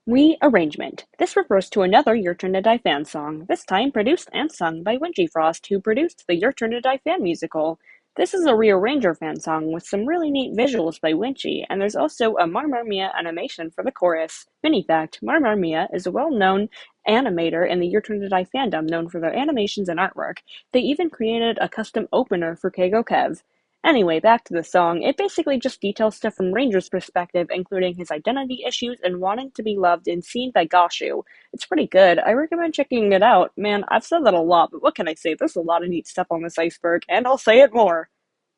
Speaker 1: Rearrangement. This refers to another Your Turn to Die fan song, this time produced and sung by Wingy Frost, who produced the Your Turn to Die fan musical. This is a Rearranger fan song with some really neat visuals by Wingy, and there's also a Mia animation for the chorus. Mini fact, Mia is a well-known animator in the Your Turn to Die fandom known for their animations and artwork. They even created a custom opener for Keigo Kev. Anyway, back to the song. It basically just details stuff from Ranger's perspective, including his identity issues and wanting to be loved and seen by Gashu. It's pretty good. I recommend checking it out. Man, I've said that a lot, but what can I say? There's a lot of neat stuff on this iceberg, and I'll say it more.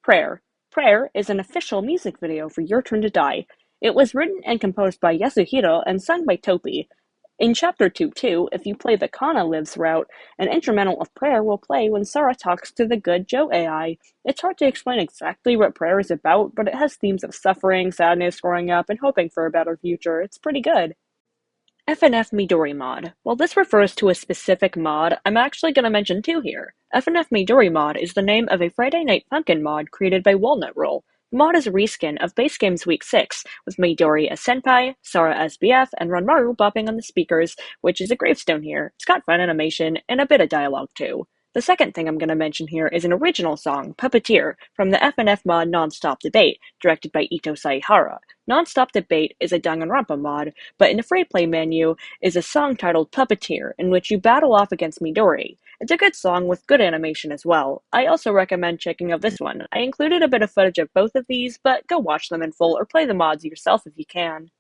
Speaker 1: Prayer. Prayer is an official music video for Your Turn to Die. It was written and composed by Yasuhiro and sung by Topi. In Chapter 2-2, if you play the Kana Lives route, an instrumental of Prayer will play when Sara talks to the good Joe AI. It's hard to explain exactly what Prayer is about, but it has themes of suffering, sadness, growing up, and hoping for a better future. It's pretty good. FNF Midori mod. While this refers to a specific mod, I'm actually going to mention two here. FNF Midori mod is the name of a Friday Night Funkin' mod created by Walnut Roll. The mod is a reskin of Base Games Week 6, with Midori as Senpai, Sara as BF, and Ranmaru bopping on the speakers, which is a gravestone here. It's got fun animation, and a bit of dialogue too. The second thing I'm going to mention here is an original song, Puppeteer, from the FNF mod Nonstop Debate, directed by Ito Saihara. Nonstop Debate is a Danganronpa mod, but in the free play menu is a song titled Puppeteer, in which you battle off against Midori. It's a good song with good animation as well. I also recommend checking out this one. I included a bit of footage of both of these, but go watch them in full or play the mods yourself if you can.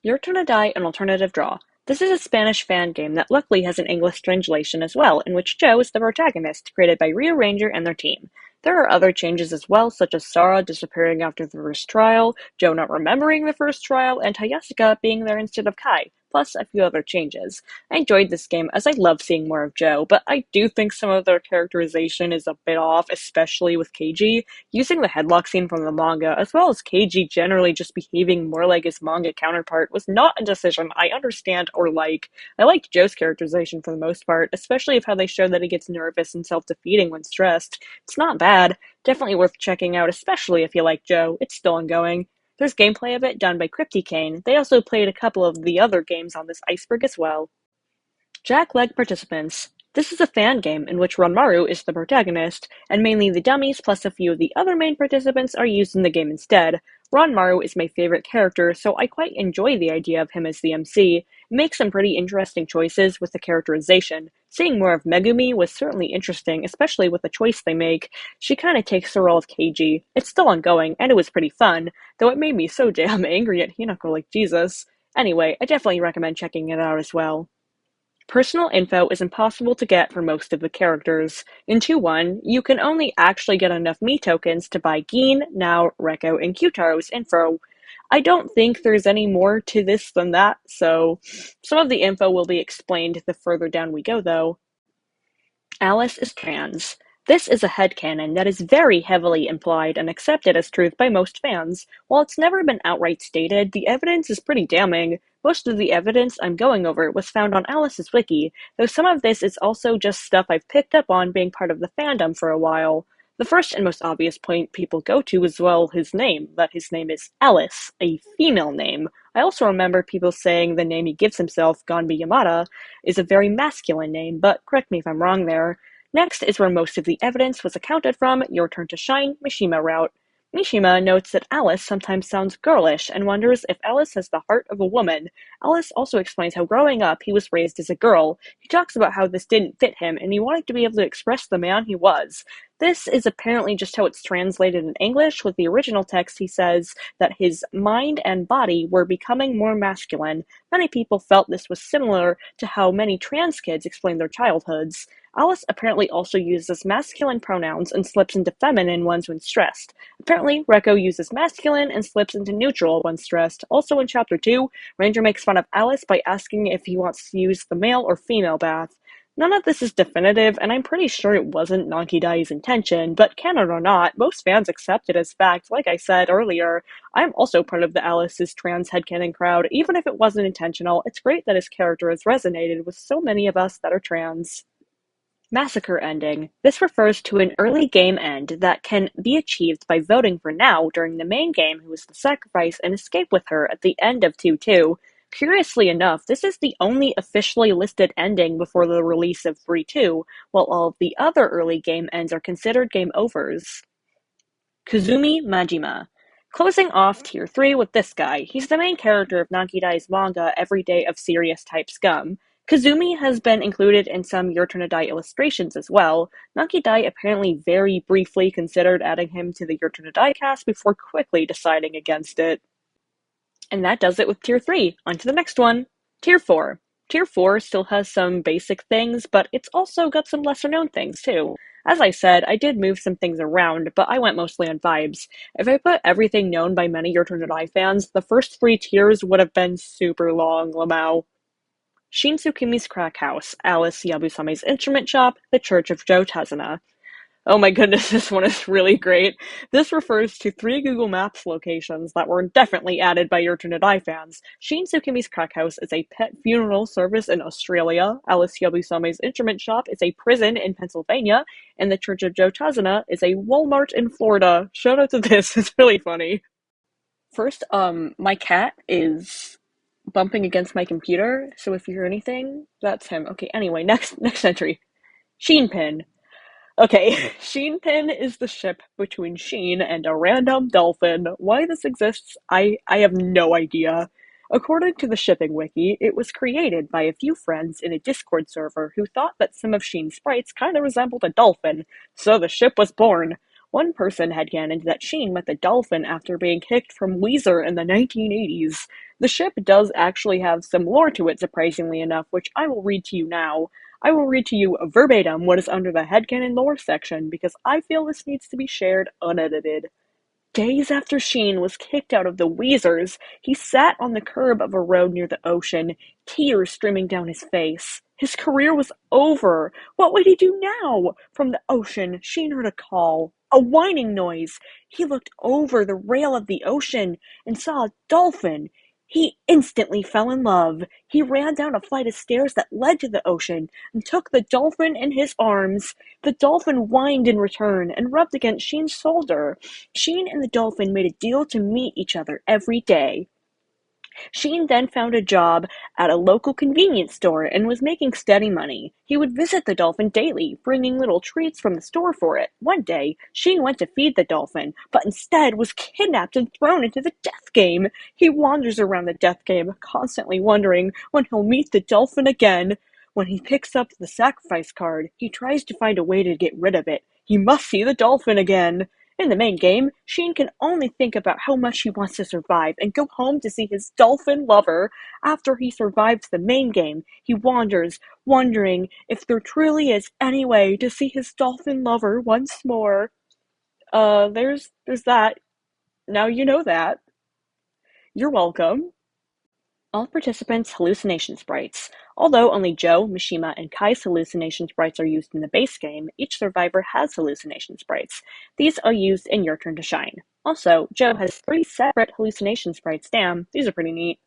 Speaker 1: Your Turn to Die, an alternative draw. This is a Spanish fan game that luckily has an English translation as well, in which Joe is the protagonist, created by Rearranger and their team. There are other changes as well, such as Sara disappearing after the first trial, Joe not remembering the first trial, and Hayasaka being there instead of Kai, plus a few other changes. I enjoyed this game as I love seeing more of Joe, but I do think some of their characterization is a bit off, especially with Keiji. Using the headlock scene from the manga, as well as Keiji generally just behaving more like his manga counterpart, was not a decision I understand or like. I liked Joe's characterization for the most part, especially of how they show that he gets nervous and self-defeating when stressed. It's not bad. Definitely worth checking out, especially if you like Joe. It's still ongoing. There's gameplay of it done by Crypticane. They also played a couple of the other games on this iceberg as well. Jackleg participants. This is a fan game in which Ranmaru is the protagonist, and mainly the dummies plus a few of the other main participants are used in the game instead. Ranmaru is my favorite character, so I quite enjoy the idea of him as the MC. It makes some pretty interesting choices with the characterization. Seeing more of Megumi was certainly interesting, especially with the choice they make. She kinda takes the role of Keiji. It's still ongoing, and it was pretty fun, though it made me so damn angry at Hinako like Jesus. Anyway, I definitely recommend checking it out as well. Personal info is impossible to get for most of the characters. In 2-1, you can only actually get enough Mii tokens to buy Gin, Nao, Reko, and Kyutaro's info. I don't think there's any more to this than that, so some of the info will be explained the further down we go, though. Alice is trans. This is a headcanon that is very heavily implied and accepted as truth by most fans. While it's never been outright stated, the evidence is pretty damning. Most of the evidence I'm going over was found on Alice's wiki, though some of this is also just stuff I've picked up on being part of the fandom for a while. The first and most obvious point people go to is, well, his name, that his name is Alice, a female name. I also remember people saying the name he gives himself, Ganbi Yamada, is a very masculine name, but correct me if I'm wrong there. Next is where most of the evidence was accounted from, Your Turn to Shine, Mishima route. Mishima notes that Alice sometimes sounds girlish and wonders if Alice has the heart of a woman. Alice also explains how growing up he was raised as a girl. He talks about how this didn't fit him and he wanted to be able to express the man he was. This is apparently just how it's translated in English. With the original text, he says that his mind and body were becoming more masculine. Many people felt this was similar to how many trans kids explain their childhoods. Alice apparently also uses masculine pronouns and slips into feminine ones when stressed. Apparently, Reko uses masculine and slips into neutral when stressed. Also in Chapter 2, Ranger makes fun of Alice by asking if he wants to use the male or female bath. None of this is definitive, and I'm pretty sure it wasn't Nankidai's intention, but canon or not, most fans accept it as fact. Like I said earlier, I'm also part of the Alice's trans headcanon crowd. Even if it wasn't intentional, it's great that his character has resonated with so many of us that are trans. Massacre ending. This refers to an early game end that can be achieved by voting for Now during the main game, who is the sacrifice, and escape with her at the end of 2-2. Curiously enough, this is the only officially listed ending before the release of 3-2, while all of the other early game ends are considered game overs. Kazumi Majima. Closing off Tier 3 with this guy. He's the main character of Nakidai's manga Every Day of Serious Type Scum. Kazumi has been included in some Your Turn to Die illustrations as well. Nakidai apparently very briefly considered adding him to the Your Turn to Die cast before quickly deciding against it. And that does it with Tier 3. On to the next one. Tier 4. Tier 4 still has some basic things, but it's also got some lesser known things too. As I said, I did move some things around, but I went mostly on vibes. If I put everything known by many Your Turn to Die fans, the first 3 tiers would have been super long, lmao. Shinsukimi's Crack House, Alice Yabusame's Instrument Shop, The Church of Joe Tazuna. Oh my goodness, this one is really great. This refers to 3 Google Maps locations that were definitely added by Your Turn to Die fans. Shinsukimi's Crack House is a pet funeral service in Australia, Alice Yabusame's Instrument Shop is a prison in Pennsylvania, and the Church of Joe Tazuna is a Walmart in Florida. Shout out to this, it's really funny. First, my cat is bumping against my computer, so if you hear anything, that's him. Okay, anyway, next entry. Sheenpin. Okay, Sheenpin is the ship between Sheen and a random dolphin. Why this exists, I have no idea. According to the shipping wiki, it was created by a few friends in a Discord server who thought that some of Sheen's sprites kinda resembled a dolphin, so the ship was born. One person headcanoned that Sheen met the dolphin after being kicked from Weezer in the 1980s. The ship does actually have some lore to it, surprisingly enough, which I will read to you now. I will read to you verbatim what is under the headcanon lore section because I feel this needs to be shared unedited. Days after Sheen was kicked out of the Weezers, he sat on the curb of a road near the ocean, tears streaming down his face. His career was over. What would he do now? From the ocean, Sheen heard a call, a whining noise. He looked over the rail of the ocean and saw a dolphin. He instantly fell in love. He ran down a flight of stairs that led to the ocean and took the dolphin in his arms. The dolphin whined in return and rubbed against Sheen's shoulder. Sheen and the dolphin made a deal to meet each other every day. Sheen then found a job at a local convenience store and was making steady money. He would visit the dolphin daily, bringing little treats from the store for it. One day, Sheen went to feed the dolphin, but instead was kidnapped and thrown into the death game. He wanders around the death game, constantly wondering when he'll meet the dolphin again. When he picks up the sacrifice card, he tries to find a way to get rid of it. He must see the dolphin again. In the main game, Sheen can only think about how much he wants to survive and go home to see his dolphin lover. After he survives the main game, he wanders, wondering if there truly is any way to see his dolphin lover once more. There's that. Now you know that. You're welcome. All participants' hallucination sprites. Although only Joe, Mishima, and Kai's hallucination sprites are used in the base game, each survivor has hallucination sprites. These are used in Your Turn to Shine. Also, Joe has 3 separate hallucination sprites. Damn, these are pretty neat.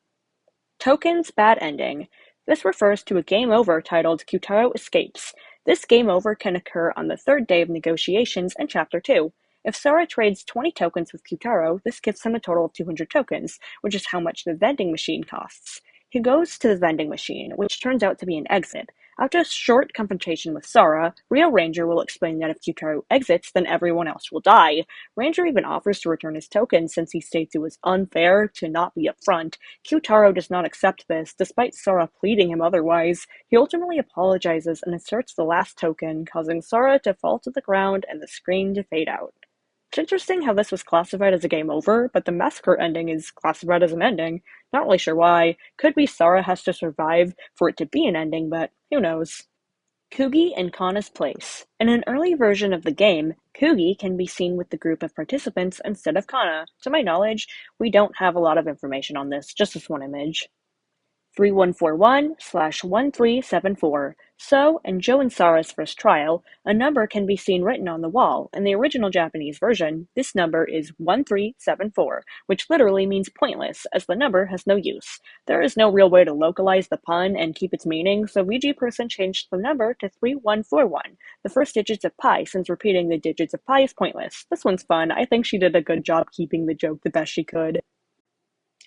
Speaker 1: Token's Bad Ending. This refers to a game over titled Kyutaro Escapes. This game over can occur on the 3rd day of negotiations in Chapter 2. If Sora trades 20 tokens with Kyutaro, this gives him a total of 200 tokens, which is how much the vending machine costs. He goes to the vending machine, which turns out to be an exit. After a short confrontation with Sora, Rio Ranger will explain that if Kyutaro exits, then everyone else will die. Ranger even offers to return his tokens since he states it was unfair to not be upfront. Kyutaro does not accept this, despite Sora pleading him otherwise. He ultimately apologizes and inserts the last token, causing Sora to fall to the ground and the screen to fade out. It's interesting how this was classified as a game over, but the massacre ending is classified as an ending. Not really sure why. Could be Sora has to survive for it to be an ending, but who knows. Kugi and Kana's place. In an early version of the game, Kugi can be seen with the group of participants instead of Kana. To my knowledge, we don't have a lot of information on this, just this one image. 3141/1374. So, in Joe and Sora's first trial, a number can be seen written on the wall. In the original Japanese version, this number is 1374, which literally means pointless, as the number has no use. There is no real way to localize the pun and keep its meaning, so VG Person changed the number to 3141, the first digits of pi, since repeating the digits of pi is pointless. This one's fun. I think she did a good job keeping the joke the best she could.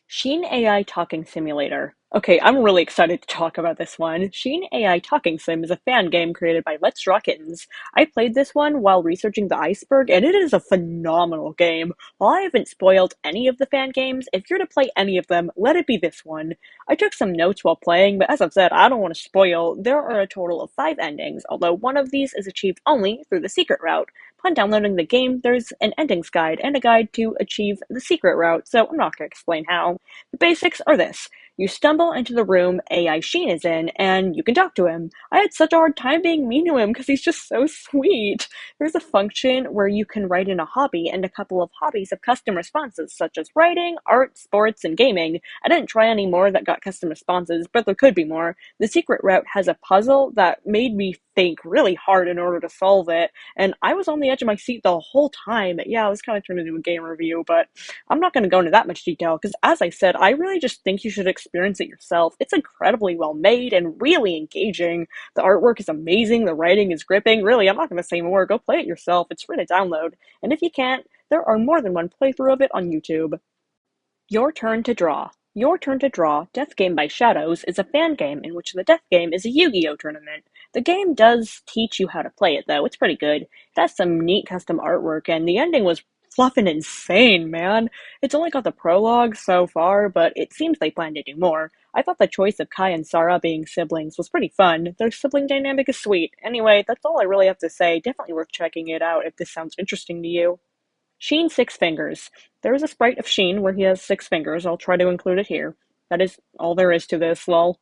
Speaker 1: Sheen AI Talking Simulator. Okay, I'm really excited to talk about this one. Sheen AI Talking Sim is a fan game created by Let's Draw Kittens. I played this one while researching the Iceberg, and it is a phenomenal game. While I haven't spoiled any of the fan games, if you're to play any of them, let it be this one. I took some notes while playing, but as I've said, I don't want to spoil. There are a total of 5 endings, although one of these is achieved only through the secret route. Upon downloading the game, there's an endings guide and a guide to achieve the secret route, so I'm not going to explain how. The basics are this. You stumble into the room AI Sheen is in, and you can talk to him. I had such a hard time being mean to him because he's just so sweet. There's a function where you can write in a hobby, and a couple of hobbies have custom responses, such as writing, art, sports, and gaming. I didn't try any more that got custom responses, but there could be more. The secret route has a puzzle that made me think really hard in order to solve it, and I was on the edge of my seat the whole time. Yeah, I was kind of turned into a game review, but I'm not going to go into that much detail because, as I said, I really just think you should experience it yourself. It's incredibly well made and really engaging. The artwork is amazing, the writing is gripping. Really, I'm not going to say more. Go play it yourself. It's free to download. And if you can't, there are more than one playthrough of it on YouTube. Your Turn to Draw. Your Turn to Draw, Death Game by Shadows, is a fan game in which the death game is a Yu-Gi-Oh! Tournament. The game does teach you how to play it, though. It's pretty good. It has some neat custom artwork, and the ending was fluffin' insane, man. It's only got the prologue so far, but it seems they plan to do more. I thought the choice of Kai and Sarah being siblings was pretty fun. Their sibling dynamic is sweet. Anyway, that's all I really have to say. Definitely worth checking it out if this sounds interesting to you. Sheen Six Fingers. There is a sprite of Sheen where he has 6 fingers. I'll try to include it here. That is all there is to this, lol.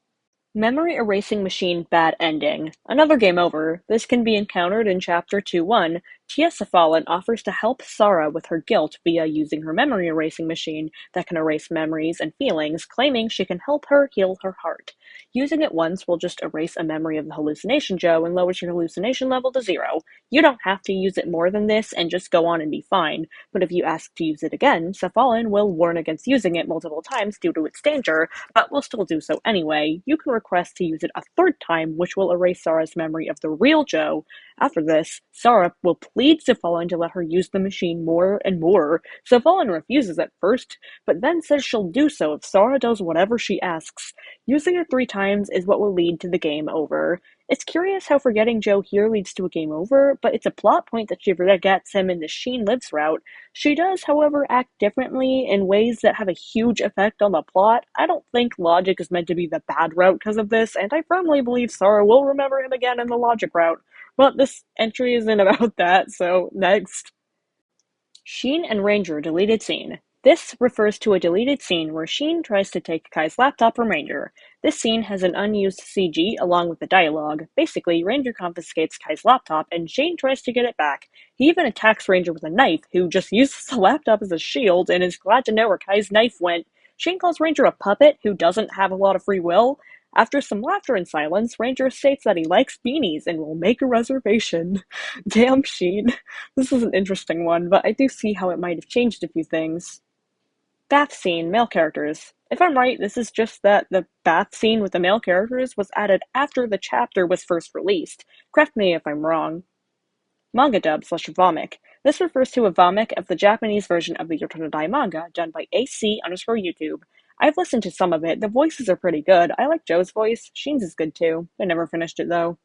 Speaker 1: Memory Erasing Machine Bad Ending. Another game over. This can be encountered in Chapter 2-1. Tiesa Fallen offers to help Sara with her guilt via using her memory erasing machine that can erase memories and feelings, claiming she can help her heal her heart. Using it once will just erase a memory of the hallucination Joe and lowers your hallucination level to 0. You don't have to use it more than this and just go on and be fine, but if you ask to use it again, Safalin will warn against using it multiple times due to its danger, but will still do so anyway. You can request to use it a 3rd time, which will erase Sara's memory of the real Joe. After this, Sara will plead Safalin to let her use the machine more and more. Safalin refuses at first, but then says she'll do so if Sara does whatever she asks. Using it 3 times is what will lead to the game over. It's curious how forgetting Joe here leads to a game over, but it's a plot point that she forgets him in the Sheen Lives route. She does, however, act differently in ways that have a huge effect on the plot. I don't think Logic is meant to be the bad route because of this, and I firmly believe Sara will remember him again in the Logic route. But this entry isn't about that, so next. Sheen and Ranger deleted scene. This refers to a deleted scene where Sheen tries to take Kai's laptop from Ranger. This scene has an unused CG along with the dialogue. Basically, Ranger confiscates Kai's laptop and Sheen tries to get it back. He even attacks Ranger with a knife, who just uses the laptop as a shield and is glad to know where Kai's knife went. Sheen calls Ranger a puppet who doesn't have a lot of free will. After some laughter and silence, Ranger states that he likes beanies and will make a reservation. Damn, Sheen. This is an interesting one, but I do see how it might have changed a few things. Bath scene, male characters. If I'm right, this is just that the bath scene with the male characters was added after the chapter was first released. Correct me if I'm wrong. Manga dub slash vomic. This refers to a vomic of the Japanese version of the Yotodai manga done by AC underscore YouTube. I've listened to some of it. The voices are pretty good. I like Joe's voice. Sheen's is good too. I never finished it though.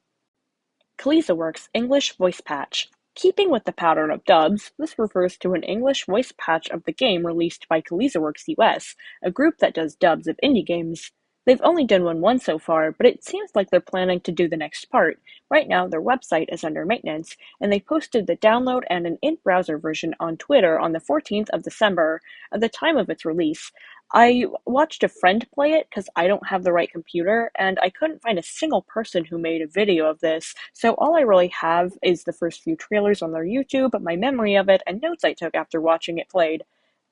Speaker 1: Kalisaworks English Voice Patch. Keeping with the pattern of dubs, this refers to an English voice patch of the game released by Kalisaworks US, a group that does dubs of indie games. They've only done one so far, but it seems like they're planning to do the next part. Right now, their website is under maintenance, and they posted the download and an in-browser version on Twitter on the 14th of December, at the time of its release. I watched a friend play it because I don't have the right computer, and I couldn't find a single person who made a video of this, so all I really have is the first few trailers on their YouTube, my memory of it, and notes I took after watching it played.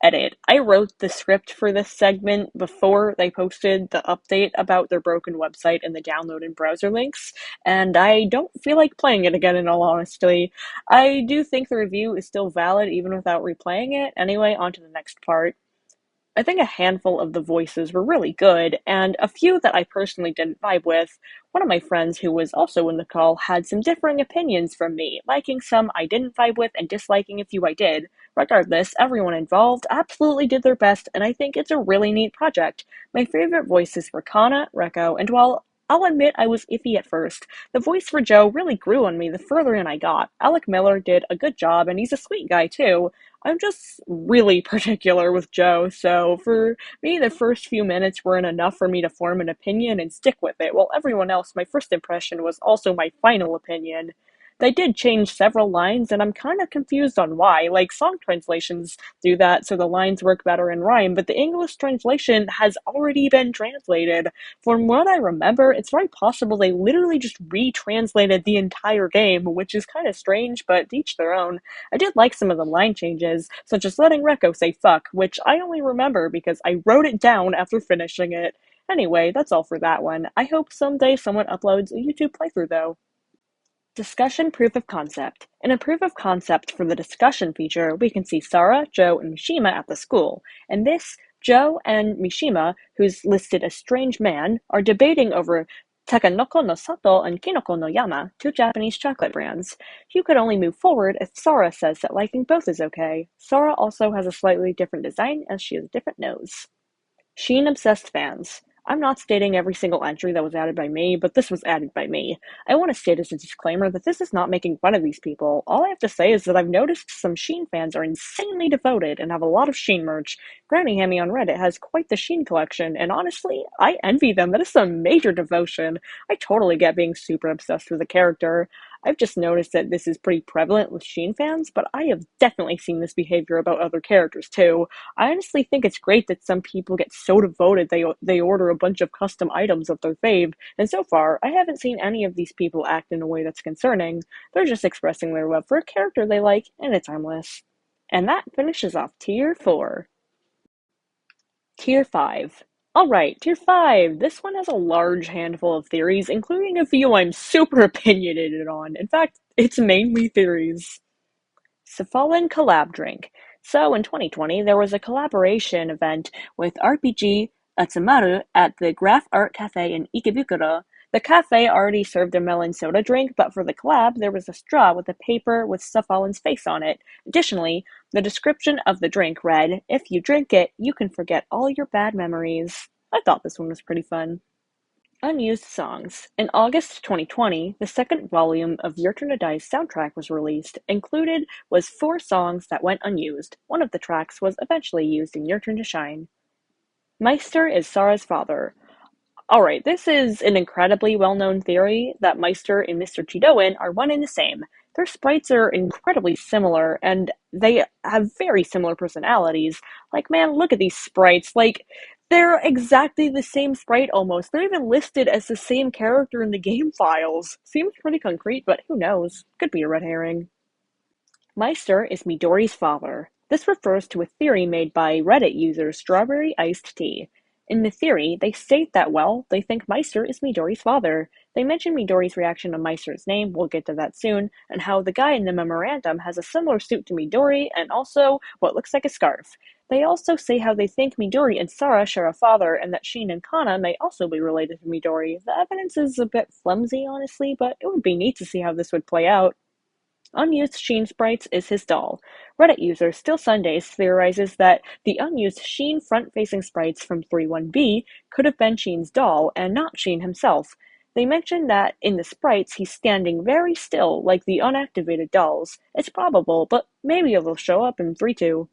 Speaker 1: Edit. I wrote the script for this segment before they posted the update about their broken website and the download and browser links, and I don't feel like playing it again in all honesty. I do think the review is still valid even without replaying it. Anyway, on to the next part. I think a handful of the voices were really good, and a few that I personally didn't vibe with. One of my friends who was also in the call had some differing opinions from me, liking some I didn't vibe with and disliking a few I did. Regardless, everyone involved absolutely did their best, and I think it's a really neat project. My favorite voices were Kana, Reko, and while I'll admit I was iffy at first, the voice for Joe really grew on me the further in I got. Alec Miller did a good job, and he's a sweet guy too. I'm just really particular with Joe, so for me, the first few minutes weren't enough for me to form an opinion and stick with it, while everyone else, my first impression was also my final opinion. They did change several lines, and I'm kind of confused on why. Like, song translations do that so the lines work better in rhyme, but the English translation has already been translated. From what I remember, it's very possible they literally just retranslated the entire game, which is kind of strange, but each their own. I did like some of the line changes, such as letting Reko say fuck, which I only remember because I wrote it down after finishing it. Anyway, that's all for that one. I hope someday someone uploads a YouTube playthrough though. Discussion proof of concept. In a proof of concept for the discussion feature, we can see Sara, Joe, and Mishima at the school. In this, Joe and Mishima, who's listed as strange man, are debating over Takanoko no Sato and Kinoko no Yama, two Japanese chocolate brands. You could only move forward if Sara says that liking both is okay. Sara also has a slightly different design as she has a different nose. Sheen obsessed fans. I'm not stating every single entry that was added by me, but this was added by me. I want to state as a disclaimer that this is not making fun of these people. All I have to say is that I've noticed some Sheen fans are insanely devoted and have a lot of Sheen merch. Granny Hammy on Reddit has quite the Sheen collection, and honestly, I envy them. That is some major devotion. I totally get being super obsessed with a character. I've just noticed that this is pretty prevalent with Sheen fans, but I have definitely seen this behavior about other characters too. I honestly think it's great that some people get so devoted they order a bunch of custom items of their fave, and so far, I haven't seen any of these people act in a way that's concerning. They're just expressing their love for a character they like, and it's harmless. And that finishes off Tier 4. Tier 5. Alright, Tier 5. This one has a large handful of theories, including a few I'm super opinionated on. In fact, it's mainly theories. Cephallin Collab Drink. So, in 2020, there was a collaboration event with RPG Atsumaru at the Graph Art Cafe in Ikebukuro. The cafe already served a melon soda drink, but for the collab, there was a straw with a paper with Cephallin's face on it. Additionally, the description of the drink read, "If you drink it, you can forget all your bad memories." I thought this one was pretty fun. Unused songs. In August 2020, the second volume of Your Turn to Die's soundtrack was released. Included was 4 songs that went unused. One of the tracks was eventually used in Your Turn to Shine. Meister is Sara's father. Alright, this is an incredibly well-known theory that Meister and Mr. Chidoin are one and the same. Their sprites are incredibly similar, and they have very similar personalities. Like, man, look at these sprites. Like, they're exactly the same sprite almost. They're even listed as the same character in the game files. Seems pretty concrete, but who knows? Could be a red herring. Meister is Midori's father. This refers to a theory made by Reddit user Strawberry Iced Tea. In the theory, they state that, well, they think Meister is Midori's father. They mention Midori's reaction to Meister's name, we'll get to that soon, and how the guy in the memorandum has a similar suit to Midori and also what looks like a scarf. They also say how they think Midori and Sara share a father and that Sheen and Kana may also be related to Midori. The evidence is a bit flimsy, honestly, but it would be neat to see how this would play out. Unused Sheen sprites is his doll. Reddit user Still Sundays theorizes that the unused Sheen front-facing sprites from 3.1b could have been Sheen's doll and not Sheen himself. They mention that in the sprites he's standing very still like the unactivated dolls. It's probable, but maybe it'll show up in 3.2.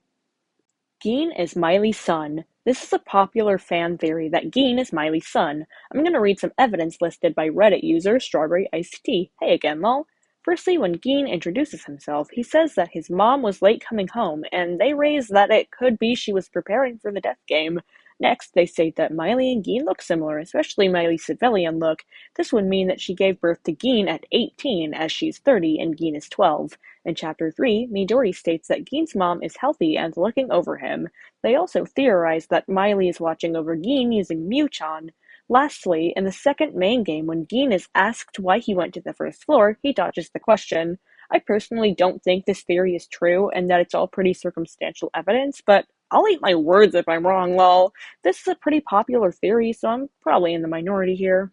Speaker 1: Gin is Miley's son. This is a popular fan theory that Gin is Miley's son. I'm going to read some evidence listed by Reddit user Strawberry Iced Tea. Hey again, lol. Firstly, when Gin introduces himself, he says that his mom was late coming home, and they raise that it could be she was preparing for the death game. Next, they state that Miley and Gin look similar, especially Miley's civilian look. This would mean that she gave birth to Gin at 18, as she's 30 and Gin is 12. In Chapter 3, Midori states that Gin's mom is healthy and looking over him. They also theorize that Miley is watching over Gin using Mew-chan. Lastly, in the second main game, when Gin is asked why he went to the first floor, he dodges the question. I personally don't think this theory is true and that it's all pretty circumstantial evidence, but I'll eat my words if I'm wrong, lol. This is a pretty popular theory, so I'm probably in the minority here.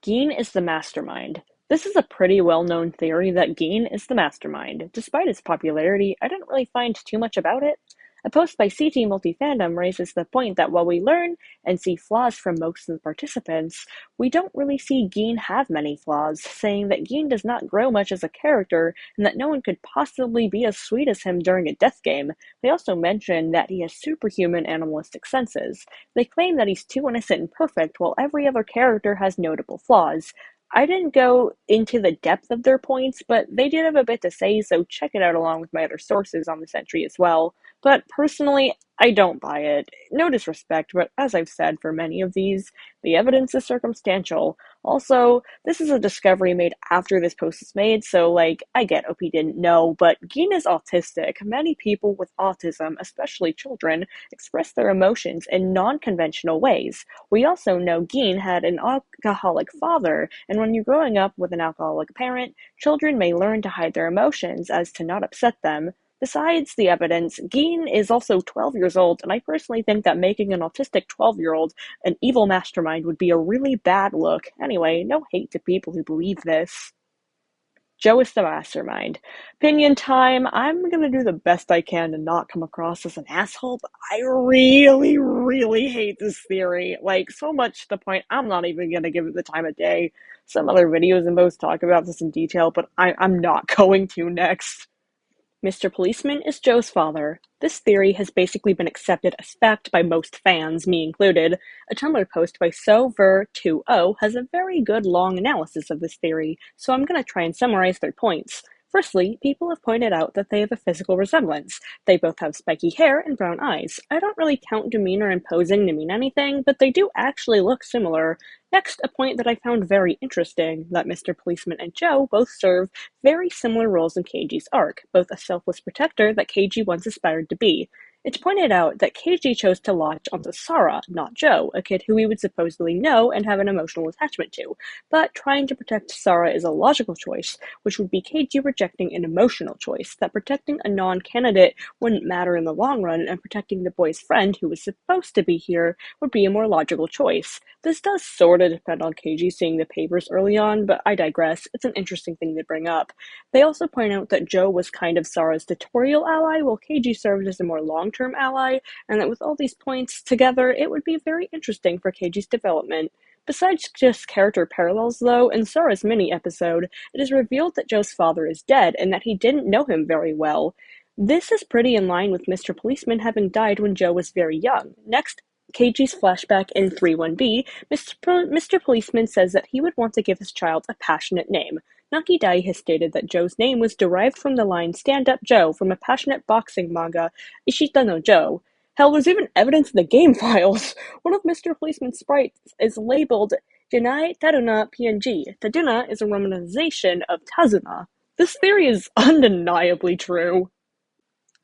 Speaker 1: Gin is the mastermind. This is a pretty well-known theory that Gin is the mastermind. Despite its popularity, I didn't really find too much about it. A post by CT Multifandom raises the point that while we learn and see flaws from most of the participants, we don't really see Gin have many flaws, saying that Gin does not grow much as a character and that no one could possibly be as sweet as him during a death game. They also mention that he has superhuman animalistic senses. They claim that he's too innocent and perfect, while every other character has notable flaws. I didn't go into the depth of their points, but they did have a bit to say, so check it out along with my other sources on this entry as well. But personally, I don't buy it. No disrespect, but as I've said for many of these, the evidence is circumstantial. Also, this is a discovery made after this post is made, so I get OP didn't know, but Gin is autistic. Many people with autism, especially children, express their emotions in non-conventional ways. We also know Gin had an alcoholic father, and when you're growing up with an alcoholic parent, children may learn to hide their emotions as to not upset them. Besides the evidence, Gin is also 12 years old, and I personally think that making an autistic 12-year-old an evil mastermind would be a really bad look. Anyway, no hate to people who believe this. Joe is the mastermind. Opinion time. I'm gonna do the best I can to not come across as an asshole, but I really, really hate this theory. So much to the point I'm not even gonna give it the time of day. Some other videos and posts talk about this in detail, but I'm not going to next. Mr. Policeman is Joe's father. This theory has basically been accepted as fact by most fans, me included. A Tumblr post by SoVer20 has a very good long analysis of this theory, so I'm going to try and summarize their points. Firstly, people have pointed out that they have a physical resemblance. They both have spiky hair and brown eyes. I don't really count demeanor and posing to mean anything, but they do actually look similar. Next, a point that I found very interesting, that Mr. Policeman and Joe both serve very similar roles in Keiji's arc, both a selfless protector that Keiji once aspired to be. It's pointed out that Keiji chose to latch onto Sara, not Joe, a kid who he would supposedly know and have an emotional attachment to. But trying to protect Sara is a logical choice, which would be Keiji rejecting an emotional choice, that protecting a non-candidate wouldn't matter in the long run, and protecting the boy's friend who was supposed to be here would be a more logical choice. This does sorta depend on Keiji seeing the papers early on, but I digress. It's an interesting thing to bring up. They also point out that Joe was kind of Sara's tutorial ally, while Keiji served as a more long-term ally, and that with all these points together, it would be very interesting for Keiji's development. Besides just character parallels, though, in Sara's mini-episode, it is revealed that Joe's father is dead, and that he didn't know him very well. This is pretty in line with Mr. Policeman having died when Joe was very young. Next, Keiji's flashback in 3.1b, Mr. Policeman says that he would want to give his child a passionate name. Nakidai has stated that Joe's name was derived from the line Stand Up Joe from a passionate boxing manga, Ishita no Joe. Hell, there's even evidence in the game files. One of Mr. Policeman's sprites is labeled Janai Taruna PNG. Taduna is a romanization of Tazuna. This theory is undeniably true.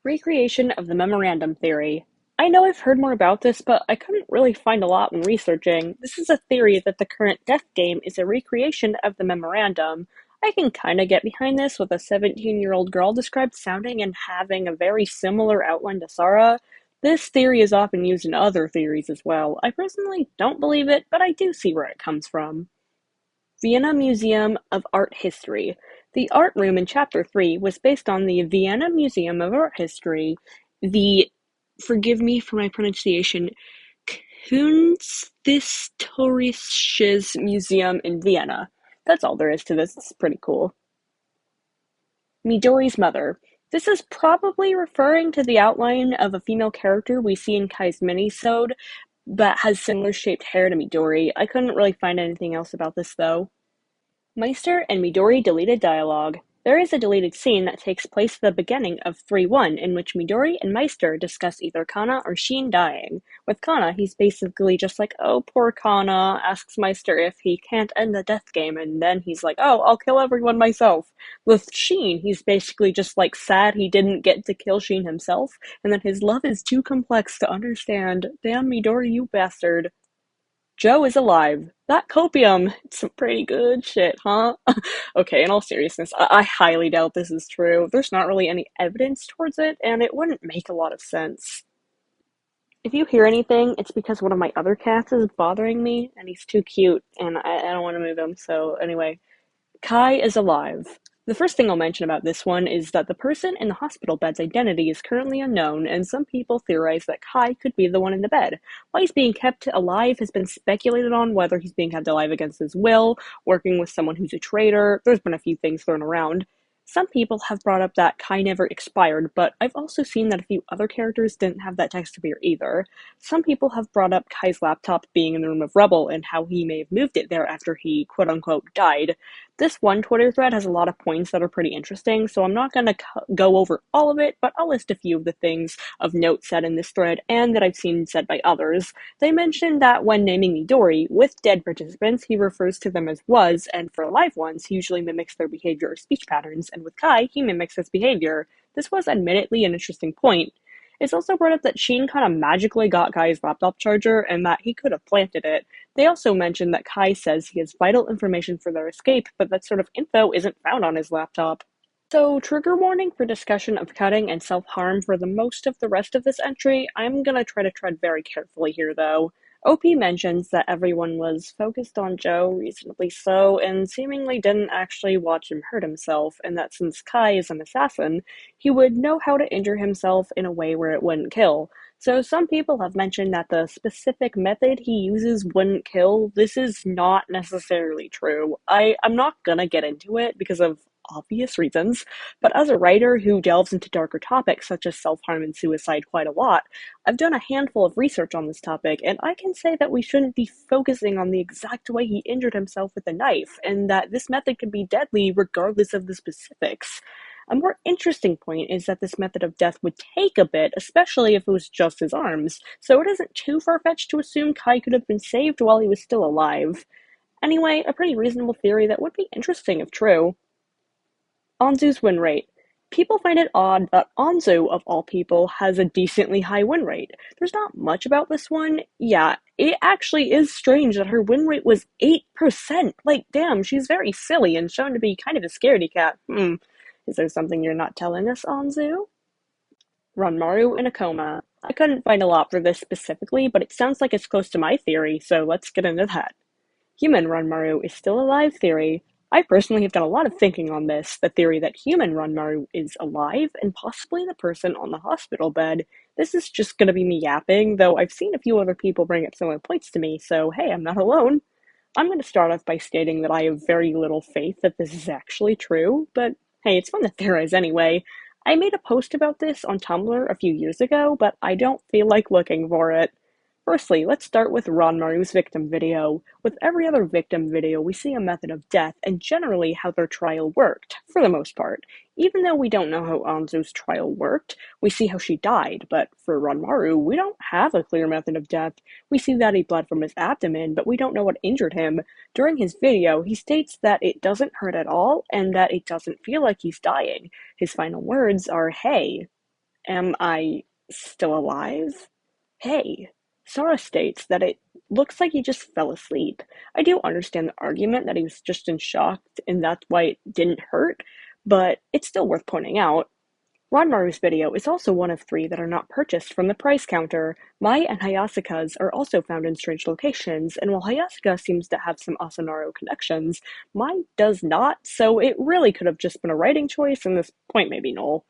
Speaker 1: Recreation of the memorandum theory. I know I've heard more about this, but I couldn't really find a lot when researching. This is a theory that the current death game is a recreation of the memorandum. I can kinda get behind this with a 17-year-old girl described sounding and having a very similar outline to Sarah. This theory is often used in other theories as well. I personally don't believe it, but I do see where it comes from. Vienna Museum of Art History. The art room in Chapter 3 was based on the Vienna Museum of Art History, the, forgive me for my pronunciation, Kunsthistorisches Museum in Vienna. That's all there is to this. It's pretty cool. Midori's mother. This is probably referring to the outline of a female character we see in Kai's minisode, but has similar shaped hair to Midori. I couldn't really find anything else about this though. Meister and Midori deleted dialogue. There is a deleted scene that takes place at the beginning of 3-1 in which Midori and Meister discuss either Kana or Sheen dying. With Kana, he's basically just like, oh, poor Kana, asks Meister if he can't end the death game, and then he's like, oh, I'll kill everyone myself. With Sheen, he's basically just like sad he didn't get to kill Sheen himself, and that his love is too complex to understand. Damn Midori, you bastard. Joe is alive. That copium. It's some pretty good shit, huh? Okay, in all seriousness, I highly doubt this is true. There's not really any evidence towards it, and it wouldn't make a lot of sense. If you hear anything, it's because one of my other cats is bothering me, and he's too cute, and I don't want to move him, so anyway. Kai is alive. The first thing I'll mention about this one is that the person in the hospital bed's identity is currently unknown, and some people theorize that Kai could be the one in the bed. Why he's being kept alive has been speculated on, whether he's being kept alive against his will, working with someone who's a traitor. There's been a few things thrown around. Some people have brought up that Kai never expired, but I've also seen that a few other characters didn't have that text appear either. Some people have brought up Kai's laptop being in the room of rubble and how he may have moved it there after he quote-unquote died. This one Twitter thread has a lot of points that are pretty interesting, so I'm not going to go over all of it, but I'll list a few of the things of note said in this thread and that I've seen said by others. They mentioned that when naming Midori, with dead participants, he refers to them as was, and for live ones, he usually mimics their behavior or speech patterns, and with Kai, he mimics his behavior. This was admittedly an interesting point. It's also brought up that Sheen kind of magically got Kai's laptop charger and that he could have planted it. They also mentioned that Kai says he has vital information for their escape, but that sort of info isn't found on his laptop. So, trigger warning for discussion of cutting and self-harm for the most of the rest of this entry. I'm gonna try to tread very carefully here though. OP mentions that everyone was focused on Joe, reasonably so, and seemingly didn't actually watch him hurt himself, and that since Kai is an assassin, he would know how to injure himself in a way where it wouldn't kill. So some people have mentioned that the specific method he uses wouldn't kill. This is not necessarily true. I'm not gonna get into it because of obvious reasons, but as a writer who delves into darker topics such as self-harm and suicide quite a lot, I've done a handful of research on this topic, and I can say that we shouldn't be focusing on the exact way he injured himself with a knife, and that this method can be deadly regardless of the specifics. A more interesting point is that this method of death would take a bit, especially if it was just his arms, so it isn't too far-fetched to assume Kai could have been saved while he was still alive. Anyway, a pretty reasonable theory that would be interesting if true. Anzu's win rate. People find it odd that Anzu, of all people, has a decently high win rate. There's not much about this one. Yeah, it actually is strange that her win rate was 8%. Like, damn, she's very silly and shown to be kind of a scaredy cat. Is there something you're not telling us, Anzu? Ranmaru in a coma. I couldn't find a lot for this specifically, but it sounds like it's close to my theory, so let's get into that. Human Ranmaru is still alive theory. I personally have done a lot of thinking on this, the theory that human Ranmaru is alive and possibly the person on the hospital bed. This is just gonna be me yapping, though I've seen a few other people bring up similar points to me, so hey, I'm not alone. I'm gonna start off by stating that I have very little faith that this is actually true, but hey, it's fun to theorize anyway. I made a post about this on Tumblr a few years ago, but I don't feel like looking for it. Firstly, let's start with Ranmaru's victim video. With every other victim video, we see a method of death and generally how their trial worked, for the most part. Even though we don't know how Anzu's trial worked, we see how she died, but for Ranmaru, we don't have a clear method of death. We see that he bled from his abdomen, but we don't know what injured him. During his video, he states that it doesn't hurt at all and that it doesn't feel like he's dying. His final words are, "Hey." Am I still alive? Hey, Sora states that it looks like he just fell asleep. I do understand the argument that he was just in shock and that's why it didn't hurt, but it's still worth pointing out. Ranmaru's video is also one of three that are not purchased from the price counter. Mai and Hayasuka's are also found in strange locations, and while Hayasuka seems to have some Asanaro connections, Mai does not, so it really could have just been a writing choice, and this point may be null.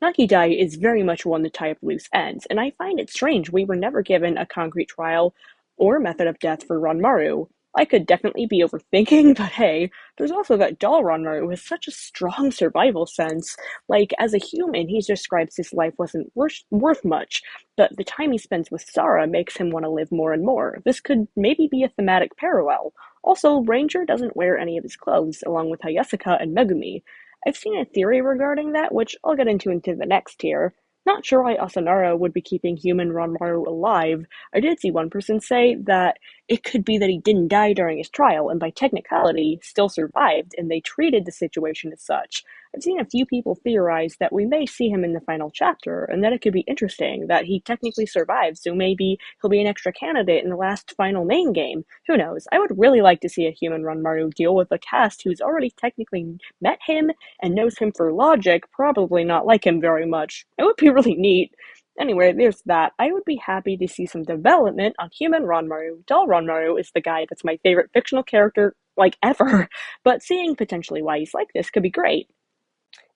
Speaker 1: Nakidai is very much one to tie up loose ends, and I find it strange we were never given a concrete trial or method of death for Ranmaru. I could definitely be overthinking, but hey, there's also that doll Ranmaru with such a strong survival sense. Like, as a human, he describes his life wasn't worth much, but the time he spends with Sara makes him want to live more and more. This could maybe be a thematic parallel. Also, Ranger doesn't wear any of his clothes, along with Hayasuka and Megumi. I've seen a theory regarding that, which I'll get into the next tier. Not sure why Asanaro would be keeping human Ranmaru alive. I did see one person say that it could be that he didn't die during his trial, and by technicality, still survived, and they treated the situation as such. I've seen a few people theorize that we may see him in the final chapter, and that it could be interesting that he technically survived, so maybe he'll be an extra candidate in the last final main game. Who knows? I would really like to see a human Ranmaru deal with a cast who's already technically met him and knows him for logic, probably not like him very much. It would be really neat. Anyway, there's that. I would be happy to see some development on human Ranmaru. Doll Ranmaru is the guy that's my favorite fictional character, like, ever, but seeing potentially why he's like this could be great.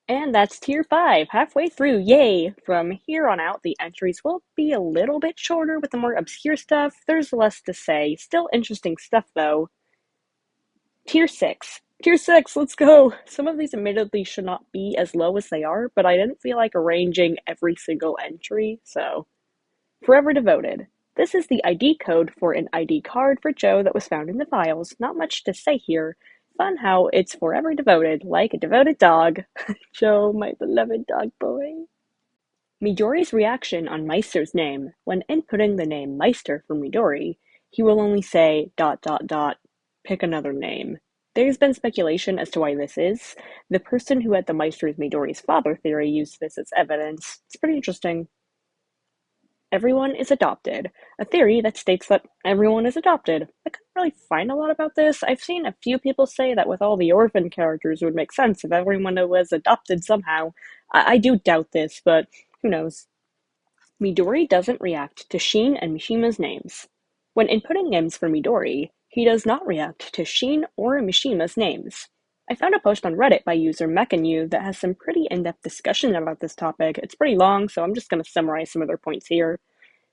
Speaker 1: And that's tier 5, halfway through, yay! From here on out, the entries will be a little bit shorter with the more obscure stuff. There's less to say. Still interesting stuff, though. Tier 6. Tier 6, let's go! Some of these admittedly should not be as low as they are, but I didn't feel like arranging every single entry, so. Forever Devoted. This is the ID code for an ID card for Joe that was found in the files. Not much to say here. Fun how it's forever devoted, like a devoted dog. Joe, my beloved dog boy. Midori's reaction on Meister's name. When inputting the name Meister for Midori, he will only say ... pick another name. There's been speculation as to why this is. The person who had the Meister as Midori's father theory used this as evidence. It's pretty interesting. Everyone is adopted, a theory that states that everyone is adopted. I couldn't really find a lot about this. I've seen a few people say that with all the orphan characters it would make sense if everyone was adopted somehow. I do doubt this, but who knows. Midori doesn't react to Shin and Mishima's names. When inputting names for Midori, he does not react to Shin or Mishima's names. I found a post on Reddit by user Mekanu that has some pretty in-depth discussion about this topic. It's pretty long, so I'm just going to summarize some of their points here.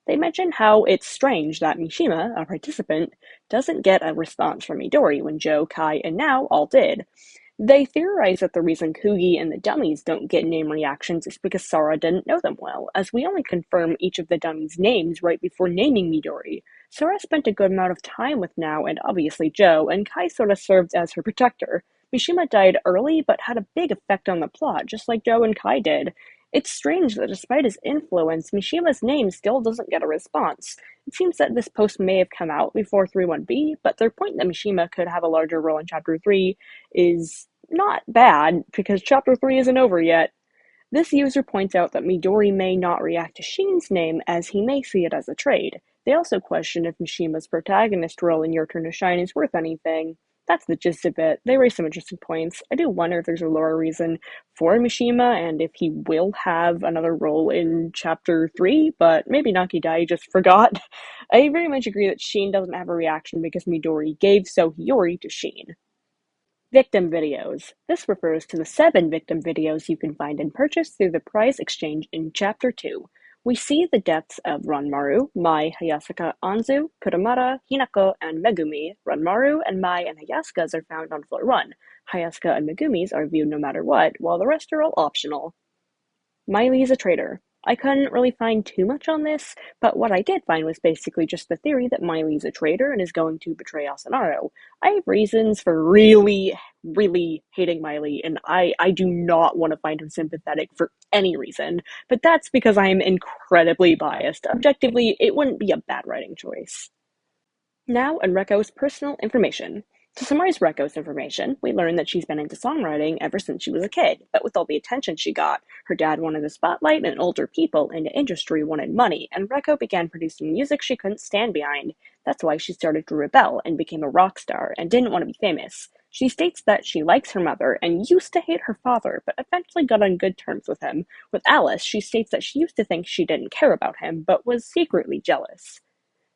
Speaker 1: They mention how it's strange that Mishima, a participant, doesn't get a response from Midori when Joe, Kai, and Now all did. They theorize that the reason Kugi and the dummies don't get name reactions is because Sara didn't know them well, as we only confirm each of the dummies' names right before naming Midori. Sara spent a good amount of time with Now and obviously Joe, and Kai sort of served as her protector. Mishima died early, but had a big effect on the plot, just like Joe and Kai did. It's strange that despite his influence, Mishima's name still doesn't get a response. It seems that this post may have come out before 3.1b, but their point that Mishima could have a larger role in Chapter 3 is not bad, because Chapter 3 isn't over yet. This user points out that Midori may not react to Shin's name, as he may see it as a trade. They also question if Mishima's protagonist role in Your Turn to Shine is worth anything. That's the gist of it. They raise some interesting points. I do wonder if there's a lore reason for Mishima, and if he will have another role in Chapter 3, but maybe Nakidai just forgot. I very much agree that Shin doesn't have a reaction because Midori gave Sohiyori to Shin. Victim videos. This refers to the 7 victim videos you can find and purchase through the prize exchange in Chapter 2. We see the deaths of Ranmaru, Mai, Hayasuka, Anzu, Kurumara, Hinako, and Megumi. Ranmaru and Mai and Hayasuka's are found on floor 1. Hayasuka and Megumi's are viewed no matter what, while the rest are all optional. Miley's a traitor. I couldn't really find too much on this, but what I did find was basically just the theory that Miley's a traitor and is going to betray Asanaro. I have reasons for really, really hating Miley, and I do not want to find him sympathetic for any reason, but that's because I am incredibly biased. Objectively, it wouldn't be a bad writing choice. Now, Enreco's personal information. To summarize Reko's information, we learn that she's been into songwriting ever since she was a kid, but with all the attention she got, her dad wanted the spotlight and older people in the industry wanted money, and Reko began producing music she couldn't stand behind. That's why she started to rebel and became a rock star and didn't want to be famous. She states that she likes her mother and used to hate her father, but eventually got on good terms with him. With Alice, she states that she used to think she didn't care about him, but was secretly jealous.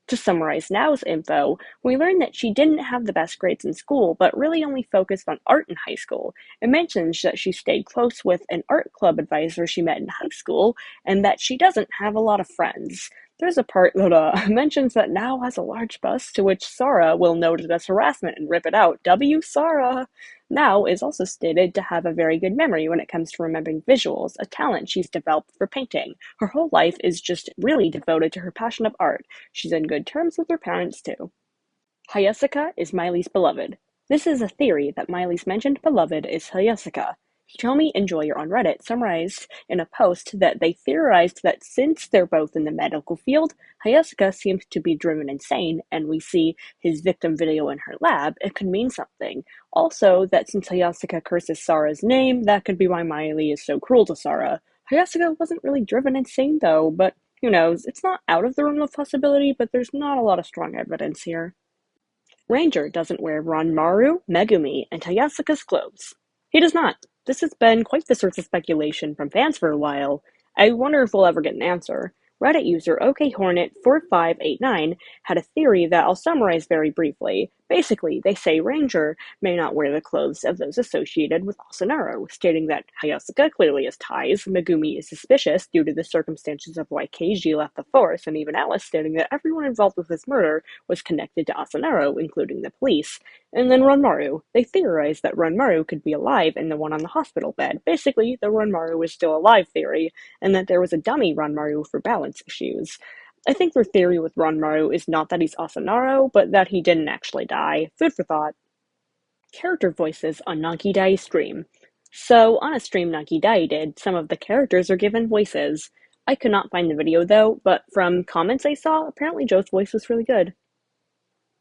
Speaker 1: To summarize Now's info, we learned that she didn't have the best grades in school, but really only focused on art in high school. It mentions that she stayed close with an art club advisor she met in high school, and that she doesn't have a lot of friends. There's a part that mentions that Now has a large bust, to which Sarah will note it as harassment and rip it out. W. Sarah! Now is also stated to have a very good memory when it comes to remembering visuals, a talent she's developed for painting. Her whole life is just really devoted to her passion of art. She's on good terms with her parents, too. Hayasaka is Miley's beloved. This is a theory that Miley's mentioned beloved is Hayasaka. Hitomi and Joy on Reddit summarized in a post that they theorized that since they're both in the medical field, Hayasaka seems to be driven insane, and we see his victim video in her lab, it could mean something. Also, that since Hayasaka curses Sarah's name, that could be why Miley is so cruel to Sarah. Hayasaka wasn't really driven insane though, but who knows? It's not out of the realm of possibility, but there's not a lot of strong evidence here. Ranger doesn't wear Ranmaru, Megumi, and Hayasaka's clothes. He does not. This has been quite the source of speculation from fans for a while. I wonder if we'll ever get an answer. Reddit user OKHornet4589 had a theory that I'll summarize very briefly. Basically, they say Ranger may not wear the clothes of those associated with Asanaro, stating that Hayasaka clearly has ties, Megumi is suspicious due to the circumstances of why Keiji left the force, and even Alice stating that everyone involved with his murder was connected to Asanaro, including the police. And then Ranmaru. They theorized that Ranmaru could be alive and the one on the hospital bed. Basically, the Ranmaru is still alive theory, and that there was a dummy Ranmaru for balance issues. I think their theory with Ranmaru is not that he's Asanaro, but that he didn't actually die. Food for thought. Character voices on Nankidai's stream. So, on a stream Nankidai did, some of the characters are given voices. I could not find the video though, but from comments I saw, apparently Joe's voice was really good.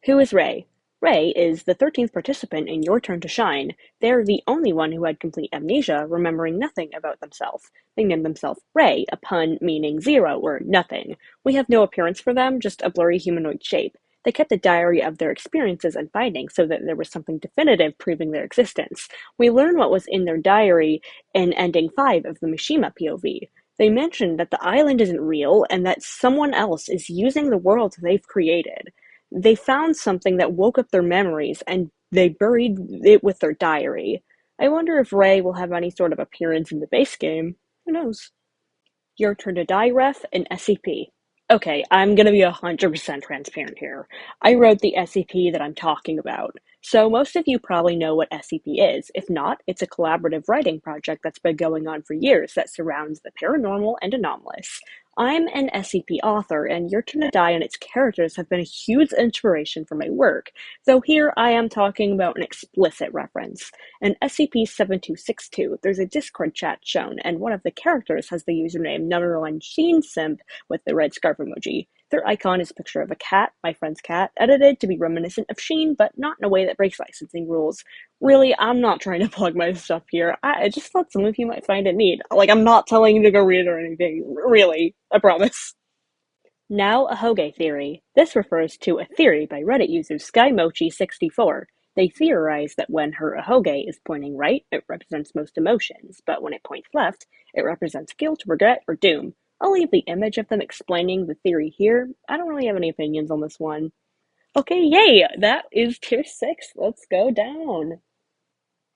Speaker 1: Who is Ray? Ray is the 13th participant in Your Turn to Shine. They're the only one who had complete amnesia, remembering nothing about themselves. They named themselves Ray, a pun meaning zero or nothing. We have no appearance for them, just a blurry humanoid shape. They kept a diary of their experiences and findings so that there was something definitive proving their existence. We learn what was in their diary in ending 5 of the Mishima POV. They mentioned that the island isn't real and that someone else is using the world they've created. They found something that woke up their memories and they buried it with their diary. I wonder if Ray will have any sort of appearance in the base game. Who knows? Your Turn to Die ref and SCP. Okay, I'm gonna be 100% transparent here. I wrote the SCP that I'm talking about, so most of you probably know what SCP is. If not, it's a collaborative writing project that's been going on for years that surrounds the paranormal and anomalous. I'm an SCP author, and Your Turn to Die and its characters have been a huge inspiration for my work, though here I am talking about an explicit reference. In SCP-7262, there's a Discord chat shown, and one of the characters has the username #1SheenSimp with the red scarf emoji. Their icon is a picture of a cat, my friend's cat, edited to be reminiscent of Sheen, but not in a way that breaks licensing rules. Really, I'm not trying to plug my stuff here. I just thought some of you might find it neat. Like, I'm not telling you to go read it or anything. Really, I promise. Now a Hoge theory. This refers to a theory by Reddit user SkyMochi64. They theorize that when her ahoge is pointing right, it represents most emotions, but when it points left, it represents guilt, regret, or doom. I'll leave the image of them explaining the theory here. I don't really have any opinions on this one. Okay, yay! That is tier 6. Let's go down.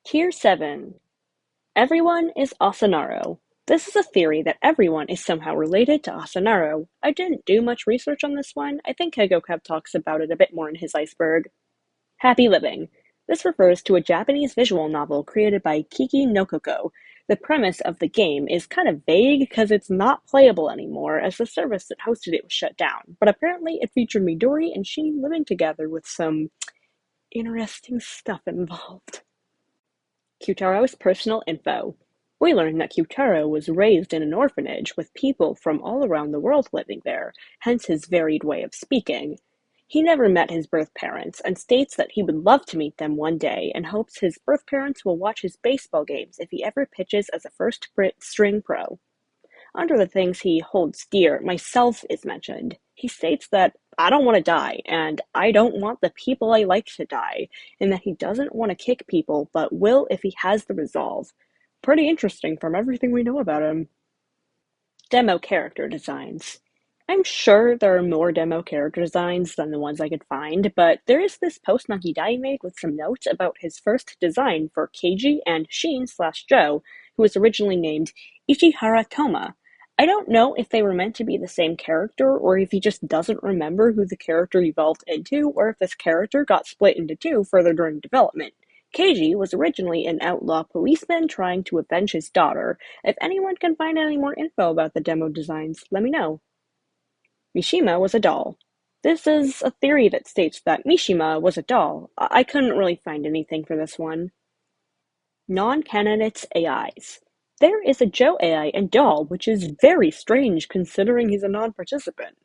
Speaker 1: Tier 7. Everyone is Asanaro. This is a theory that everyone is somehow related to Asanaro. I didn't do much research on this one. I think Kegocab talks about it a bit more in his Iceberg. Happy Living. This refers to a Japanese visual novel created by Kiki Nokoko. The premise of the game is kind of vague because it's not playable anymore as the service that hosted it was shut down, but apparently it featured Midori and Sheen living together with some interesting stuff involved. Kyutaro's personal info. We learn that Kyutaro was raised in an orphanage with people from all around the world living there, hence his varied way of speaking. He never met his birth parents and states that he would love to meet them one day and hopes his birth parents will watch his baseball games if he ever pitches as a first string pro. Under the things he holds dear, myself is mentioned. He states that I don't want to die, and I don't want the people I like to die, and that he doesn't want to kick people, but will if he has the resolve. Pretty interesting from everything we know about him. Demo character designs. I'm sure there are more demo character designs than the ones I could find, but there is this post Monkey Dai made with some notes about his first design for Keiji and Shin/Joe, who was originally named Ichihara Toma. I don't know if they were meant to be the same character, or if he just doesn't remember who the character evolved into, or if this character got split into two further during development. Keiji was originally an outlaw policeman trying to avenge his daughter. If anyone can find any more info about the demo designs, let me know. Mishima was a doll. This is a theory that states that Mishima was a doll. I couldn't really find anything for this one. Non-candidates AIs. There is a Joe AI and doll, which is very strange considering he's a non-participant.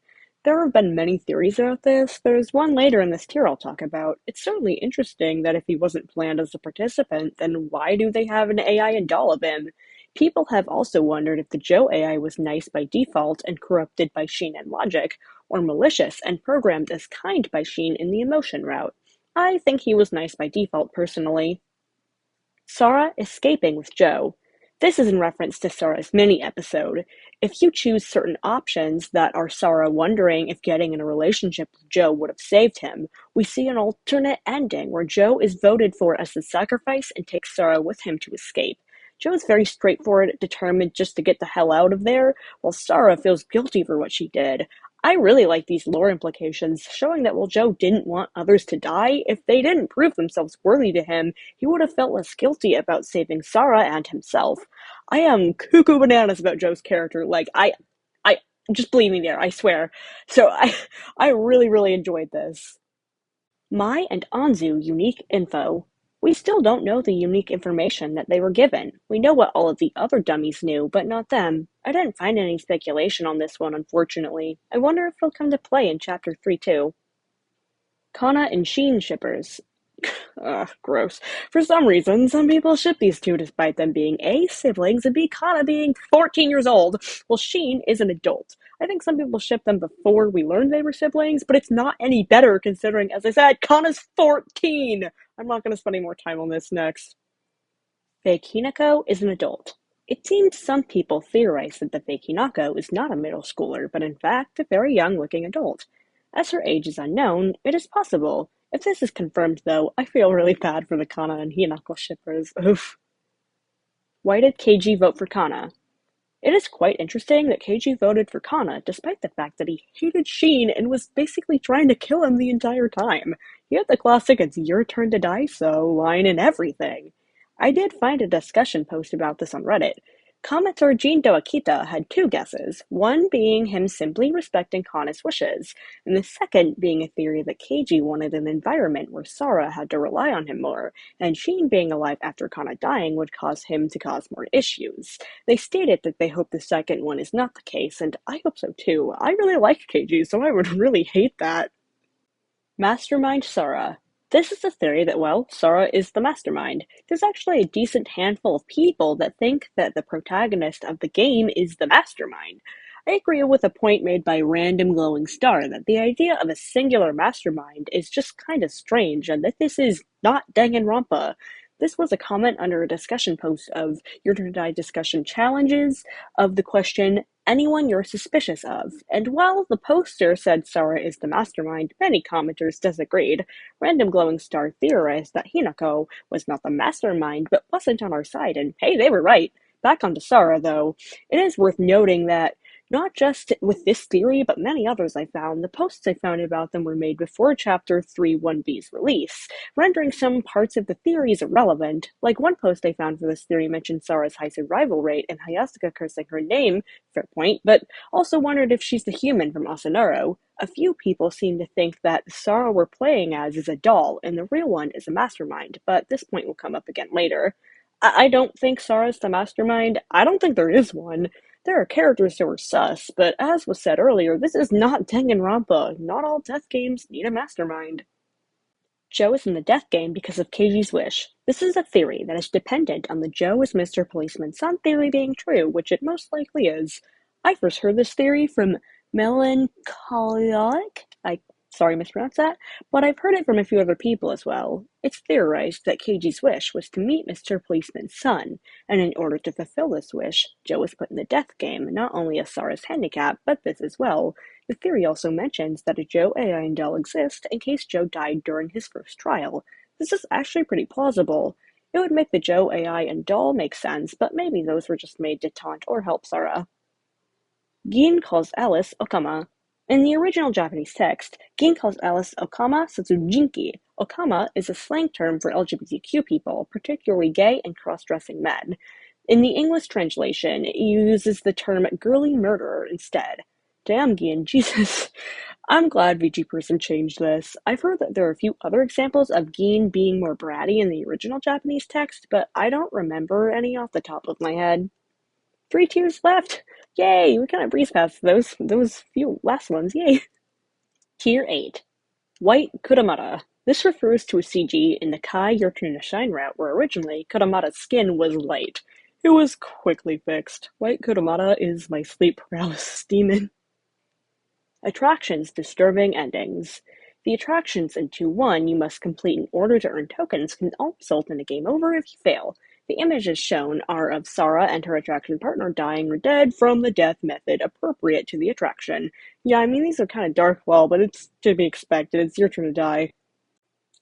Speaker 1: There have been many theories about this. There's one later in this tier I'll talk about. It's certainly interesting that if he wasn't planned as a participant, then why do they have an AI and doll of him? People have also wondered if the Joe AI was nice by default and corrupted by Sheen and logic, or malicious and programmed as kind by Sheen in the emotion route. I think he was nice by default, personally. Sora escaping with Joe. This is in reference to Sora's mini-episode. If you choose certain options that are Sora wondering if getting in a relationship with Joe would have saved him, we see an alternate ending where Joe is voted for as the sacrifice and takes Sora with him to escape. Joe is very straightforward, determined just to get the hell out of there, while Sora feels guilty for what she did. I really like these lore implications, showing that while Joe didn't want others to die, if they didn't prove themselves worthy to him, he would have felt less guilty about saving Sora and himself. I am cuckoo bananas about Joe's character. I just believe me there, I swear. So I really enjoyed this. Mai and Anzu unique info. We still don't know the unique information that they were given. We know what all of the other dummies knew, but not them. I didn't find any speculation on this one, unfortunately. I wonder if it'll come to play in Chapter 3 too. Kana and Sheen shippers. Ugh, gross. For some reason, some people ship these two despite them being A, siblings, and B, Kana being 14 years old. Well, Sheen is an adult. I think some people shipped them before we learned they were siblings, but it's not any better considering, as I said, Kana's 14! I'm not going to spend any more time on this next. Fake Hinako is an adult. It seems some people theorize that the fake Hinako is not a middle schooler, but in fact a very young-looking adult. As her age is unknown, it is possible. If this is confirmed, though, I feel really bad for the Kana and Hinako shippers. Oof. Why did Keiji vote for Kana? It is quite interesting that Keiji voted for Kana, despite the fact that he hated Sheen and was basically trying to kill him the entire time. He had the classic "it's your turn to die, so" line and everything. I did find a discussion post about this on Reddit. Commenter Jindo Akita had two guesses, one being him simply respecting Kana's wishes, and the second being a theory that Keiji wanted an environment where Sora had to rely on him more, and Sheen being alive after Kana dying would cause him to cause more issues. They stated that they hope the second one is not the case, and I hope so too. I really like Keiji, so I would really hate that. Mastermind Sora. This is the theory that, well, Sora is the mastermind. There's actually a decent handful of people that think that the protagonist of the game is the mastermind. I agree with a point made by Random Glowing Star that the idea of a singular mastermind is just kind of strange and that this is not Danganronpa. This was a comment under a discussion post of Your Turn to Die discussion challenges of the question, anyone you're suspicious of. And while the poster said Sora is the mastermind, many commenters disagreed. Random Glowing Star theorized that Hinako was not the mastermind, but wasn't on our side, and hey, they were right. Back onto Sora, though. It is worth noting that not just with this theory, but many others I found, the posts I found about them were made before Chapter 3.1b's release, rendering some parts of the theories irrelevant. Like one post I found for this theory mentioned Sara's high survival rate and Hayasuka cursing her name, fair point, but also wondered if she's the human from Asanaro. A few people seem to think that the Sara we're playing as is a doll, and the real one is a mastermind, but this point will come up again later. I don't think Sara's the mastermind. I don't think there is one. There are characters who are sus, but as was said earlier, this is not Danganronpa. Not all death games need a mastermind. Joe is in the death game because of Keiji's wish. This is a theory that is dependent on the Joe is Mr. Policeman's son theory being true, which it most likely is. I first heard this theory from Melancholic. Sorry mispronounced that, but I've heard it from a few other people as well. It's theorized that Keiji's wish was to meet Mr. Policeman's son, and in order to fulfill this wish, Joe was put in the death game, not only as Sarah's handicap, but this as well. The theory also mentions that a Joe AI and doll exist in case Joe died during his first trial. This is actually pretty plausible. It would make the Joe AI and doll make sense, but maybe those were just made to taunt or help Sarah. Gin calls Alice Okama. In the original Japanese text, Gin calls Alice Okama Satsujinki. Okama is a slang term for LGBTQ people, particularly gay and cross-dressing men. In the English translation, it uses the term girly murderer instead. Damn, Gin, Jesus. I'm glad VG Person changed this. I've heard that there are a few other examples of Gin being more bratty in the original Japanese text, but I don't remember any off the top of my head. 3 tiers left! Yay! We kind of breezed past those few last ones, yay! Tier 8. White Kuramata. This refers to a CG in the Kai Your Turn to Shine route where originally Kuramata's skin was light. It was quickly fixed. White Kuramata is my sleep paralysis demon. Attractions disturbing endings. The attractions in 2-1 you must complete in order to earn tokens can all result in a game over if you fail. The images shown are of Sarah and her attraction partner dying or dead from the death method appropriate to the attraction. Yeah, I mean, these are kind of dark well, but it's to be expected. It's your turn to die.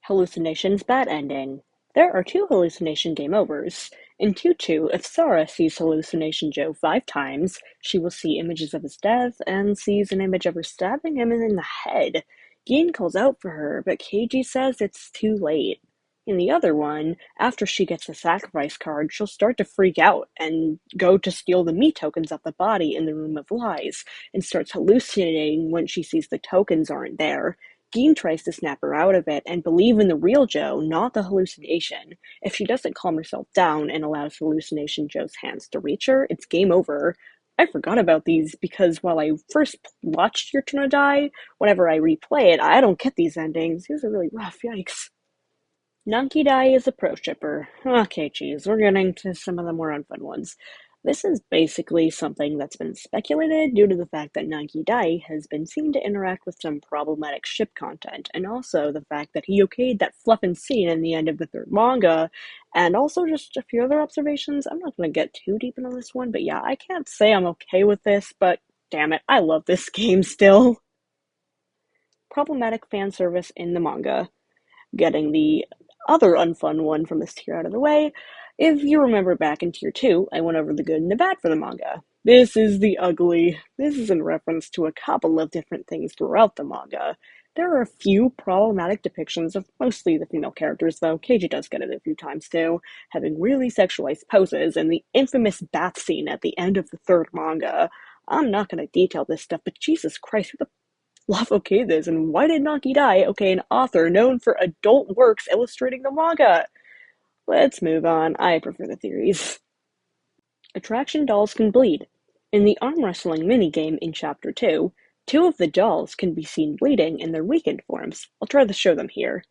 Speaker 1: Hallucinations bad ending. There are 2 hallucination game overs. In 2-2, if Sarah sees Hallucination Joe 5 times, she will see images of his death and sees an image of her stabbing him in the head. Gin calls out for her, but Keiji says it's too late. In the other one, after she gets the sacrifice card, she'll start to freak out and go to steal the me tokens off the body in the Room of Lies, and starts hallucinating when she sees the tokens aren't there. Gin tries to snap her out of it and believe in the real Joe, not the hallucination. If she doesn't calm herself down and allows Hallucination Joe's hands to reach her, it's game over. I forgot about these because while I first watched Your Turn to Die, whenever I replay it, I don't get these endings. These are really rough, yikes. Nanki Dai is a pro shipper. Okay, geez, we're getting to some of the more unfun ones. This is basically something that's been speculated due to the fact that Nanki Dai has been seen to interact with some problematic ship content, and also the fact that he okayed that fluffin' scene in the end of the 3rd manga, and also just a few other observations. I'm not going to get too deep into this one, but yeah, I can't say I'm okay with this, but damn it, I love this game still. Problematic fan service in the manga. Getting the other unfun one from this tier out of the way, if you remember back in tier 2, I went over the good and the bad for the manga. This is the ugly. This is in reference to a couple of different things throughout the manga. There are a few problematic depictions of mostly the female characters, though Keiji does get it a few times too, having really sexualized poses, and the infamous bath scene at the end of the 3rd manga. I'm not going to detail this stuff, but Jesus Christ, who the love okayed this, and why did Naki Dai okay an author known for adult works illustrating the manga? Let's move on. I prefer the theories. Attraction dolls can bleed. In the arm wrestling minigame in Chapter 2, 2 of the dolls can be seen bleeding in their weakened forms. I'll try to show them here.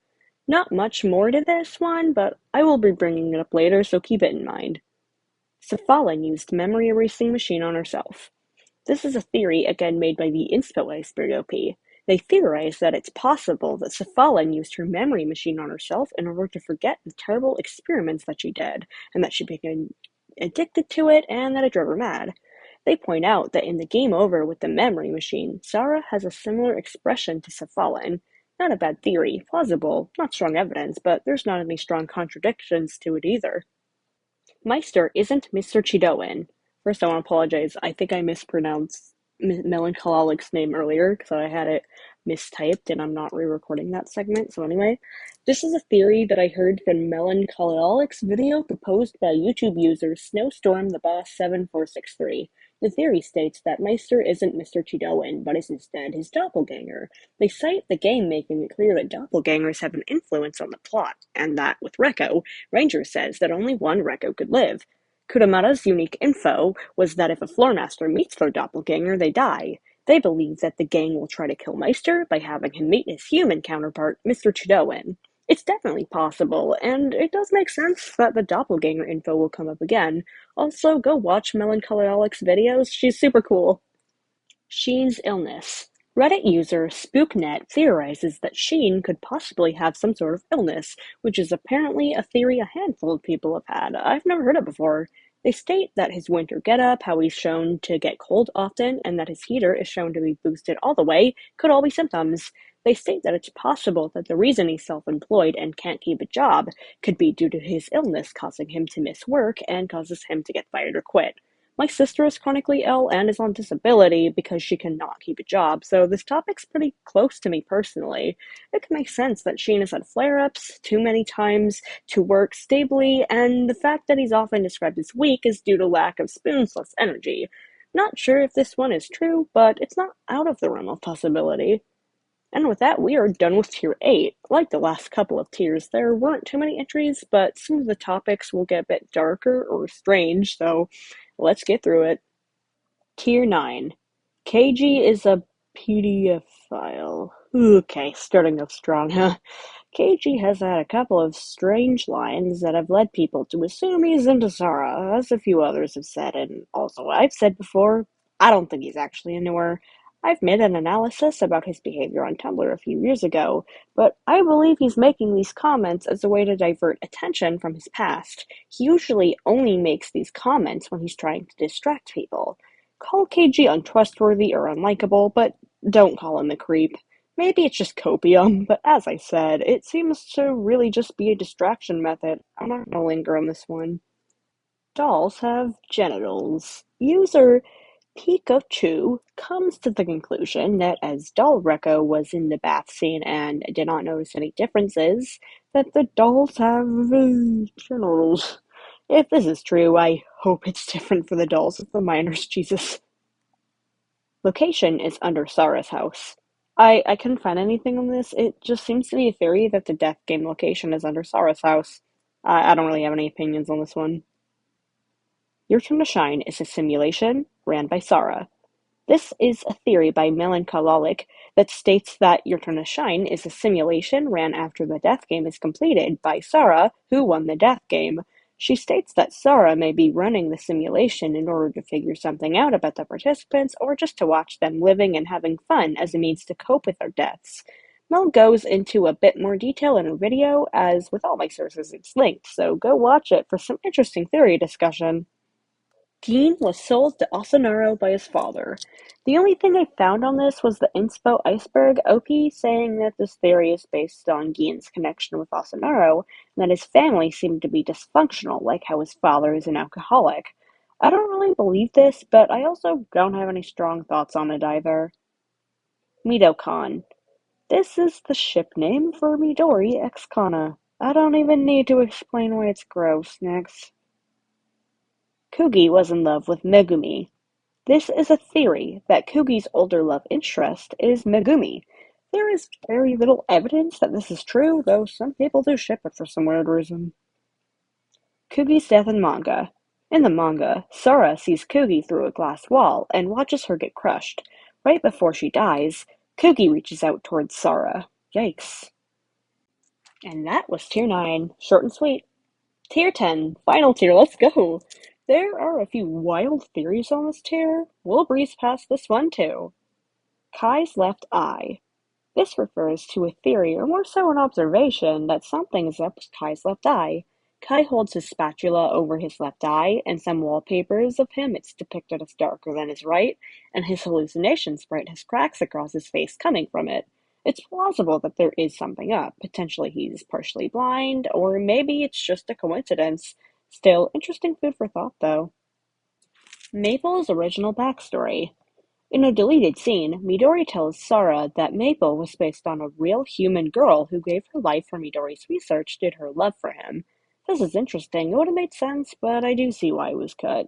Speaker 1: Not much more to this one, but I will be bringing it up later, so keep it in mind. Cephalin used memory erasing machine on herself. This is a theory again made by the Inspo Iceberg OP. They theorize that it's possible that Cephalin used her memory machine on herself in order to forget the terrible experiments that she did, and that she became addicted to it, and that it drove her mad. They point out that in the game over with the memory machine, Sarah has a similar expression to Cephalin. Not a bad theory, plausible, not strong evidence, but there's not any strong contradictions to it either. Meister isn't Mr. Chidoin. First, I want to apologize. I think I mispronounced Melancholic's name earlier because I had it mistyped and I'm not re-recording that segment. So anyway, this is a theory that I heard from Melancholic's video proposed by YouTube user Snowstorm the Boss 7463. The theory states that Meister isn't Mr. Chidoin, but is instead his doppelganger. They cite the game making it clear that doppelgangers have an influence on the plot, and that, with Rekko, Ranger says that only one Rekko could live. Kuramada's unique info was that if a floormaster meets their doppelganger, they die. They believe that the gang will try to kill Meister by having him meet his human counterpart, Mr. Chidoin. It's definitely possible, and it does make sense that the doppelganger info will come up again. Also, go watch Melancholy's videos, she's super cool. Sheen's illness. Reddit user SpookNet theorizes that Sheen could possibly have some sort of illness, which is apparently a theory a handful of people have had. I've never heard it before. They state that his winter getup, how he's shown to get cold often, and that his heater is shown to be boosted all the way, could all be symptoms. They state that it's possible that the reason he's self-employed and can't keep a job could be due to his illness causing him to miss work and causes him to get fired or quit. My sister is chronically ill and is on disability because she cannot keep a job, so this topic's pretty close to me personally. It can make sense that Sheen has had flare-ups too many times to work stably, and the fact that he's often described as weak is due to lack of spoonsless energy. Not sure if this one is true, but it's not out of the realm of possibility. And with that, we are done with Tier 8. Like the last couple of tiers, there weren't too many entries, but some of the topics will get a bit darker or strange, so let's get through it. Tier 9. KG is a PDF file. Okay, starting off strong, huh? KG has had a couple of strange lines that have led people to assume he's into Sarah, as a few others have said, and also I've said before, I don't think he's actually into her. I've made an analysis about his behavior on Tumblr a few years ago, but I believe he's making these comments as a way to divert attention from his past. He usually only makes these comments when he's trying to distract people. Call KG untrustworthy or unlikable, but don't call him a creep. Maybe it's just copium, but as I said, it seems to really just be a distraction method. I'm not gonna linger on this one. Dolls have genitals. User Pikachu comes to the conclusion that as Doll Reco was in the bath scene and did not notice any differences, that the dolls have genitals. If this is true, I hope it's different for the dolls of the minors, Jesus. Location is under Sarah's house. I couldn't find anything on this. It just seems to be a theory that the death game location is under Sarah's house. I don't really have any opinions on this one. Your Turn to Shine is a simulation ran by Sarah. This is a theory by Melancholyc that states that Your Turn to Shine is a simulation ran after the death game is completed by Sarah, who won the death game. She states that Sarah may be running the simulation in order to figure something out about the participants or just to watch them living and having fun as a means to cope with their deaths. Mel goes into a bit more detail in her video, as with all my sources it's linked, so go watch it for some interesting theory discussion. Dean was sold to Asanaro by his father. The only thing I found on this was the inspo Iceberg OP saying that this theory is based on Gein's connection with Asanaro, and that his family seemed to be dysfunctional, like how his father is an alcoholic. I don't really believe this, but I also don't have any strong thoughts on it either. Midokon. This is the ship name for Midori x Kana. I don't even need to explain why it's gross. Next. Kugi was in love with Megumi. This is a theory that Kugi's older love interest is Megumi. There is very little evidence that this is true, though some people do ship it for some weird reason. Kugi's death in manga. In the manga, Sora sees Kugi through a glass wall and watches her get crushed. Right before she dies, Kugi reaches out towards Sora. Yikes. And that was Tier 9. Short and sweet. Tier 10, final tier, let's go! There are a few wild theories on this tier. We'll breeze past this one too. Kai's left eye. This refers to a theory, or more so an observation, that something is up with Kai's left eye. Kai holds his spatula over his left eye, and some wallpapers of him it's depicted as darker than his right, and his hallucination sprite has cracks across his face coming from it. It's plausible that there is something up. Potentially he's partially blind, or maybe it's just a coincidence. Still, interesting food for thought, though. Maple's original backstory. In a deleted scene, Midori tells Sara that Maple was based on a real human girl who gave her life for Midori's research due to her love for him. This is interesting. It would have made sense, but I do see why it was cut.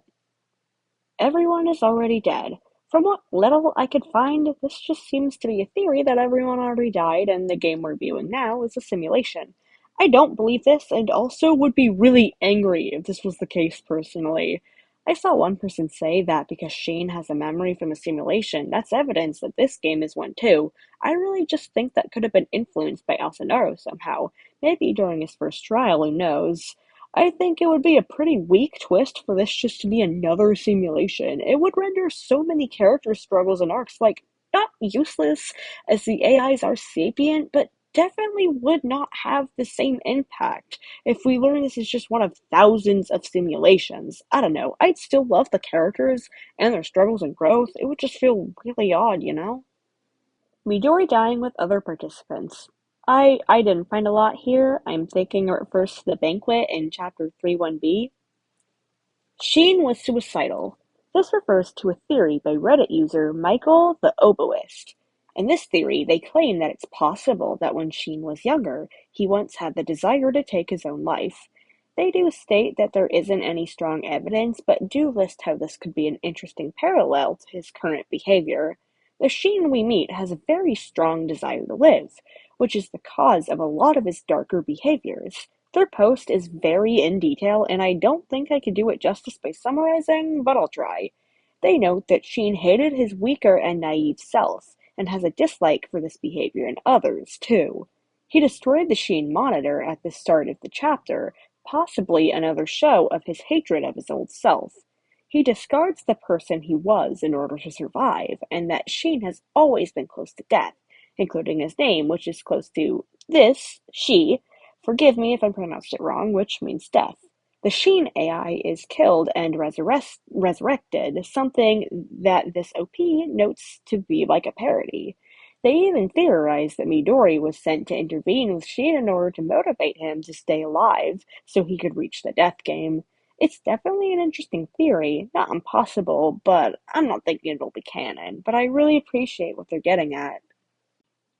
Speaker 1: Everyone is already dead. From what little I could find, this just seems to be a theory that everyone already died and the game we're viewing now is a simulation. I don't believe this and also would be really angry if this was the case personally. I saw one person say that because Shane has a memory from a simulation, that's evidence that this game is one too. I really just think that could have been influenced by Asanaro somehow. Maybe during his first trial, who knows? I think it would be a pretty weak twist for this just to be another simulation. It would render so many character struggles and arcs like not useless as the AIs are sapient, but definitely would not have the same impact if we learn this is just one of thousands of simulations. I don't know. I'd still love the characters and their struggles and growth. It would just feel really odd, you know? Midori dying with other participants. I didn't find a lot here. I'm thinking it refers to the banquet in chapter 31b. Sheen was suicidal. This refers to a theory by Reddit user Michael the Oboist. In this theory, they claim that it's possible that when Sheen was younger, he once had the desire to take his own life. They do state that there isn't any strong evidence, but do list how this could be an interesting parallel to his current behavior. The Sheen we meet has a very strong desire to live, which is the cause of a lot of his darker behaviors. Their post is very in detail, and I don't think I could do it justice by summarizing, but I'll try. They note that Sheen hated his weaker and naive self, and has a dislike for this behavior in others, too. He destroyed the Sheen monitor at the start of the chapter, possibly another show of his hatred of his old self. He discards the person he was in order to survive, and that Sheen has always been close to death, including his name, which is close to this, she. Forgive me if I pronounced it wrong, which means death. The Sheen AI is killed and resurrected, something that this OP notes to be like a parody. They even theorize that Midori was sent to intervene with Sheen in order to motivate him to stay alive so he could reach the death game. It's definitely an interesting theory, not impossible, but I'm not thinking it'll be canon, but I really appreciate what they're getting at.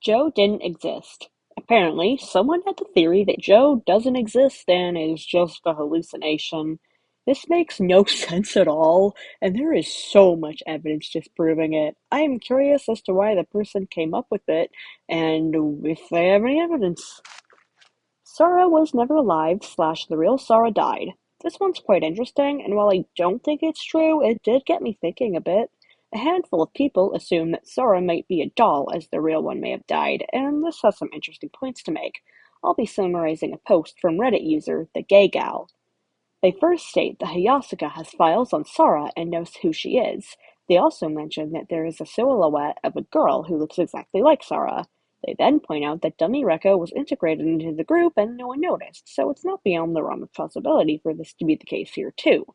Speaker 1: Joe didn't exist. Apparently, someone had the theory that Joe doesn't exist and is just a hallucination. This makes no sense at all, and there is so much evidence disproving it. I am curious as to why the person came up with it, and if they have any evidence. Sora was never alive slash the real Sora died. This one's quite interesting, and while I don't think it's true, it did get me thinking a bit. A handful of people assume that Sora might be a doll as the real one may have died, and this has some interesting points to make. I'll be summarizing a post from Reddit user, the Gay Gal. They first state that Hayasaka has files on Sora and knows who she is. They also mention that there is a silhouette of a girl who looks exactly like Sora. They then point out that Dummy Rekka was integrated into the group and no one noticed, so it's not beyond the realm of possibility for this to be the case here too.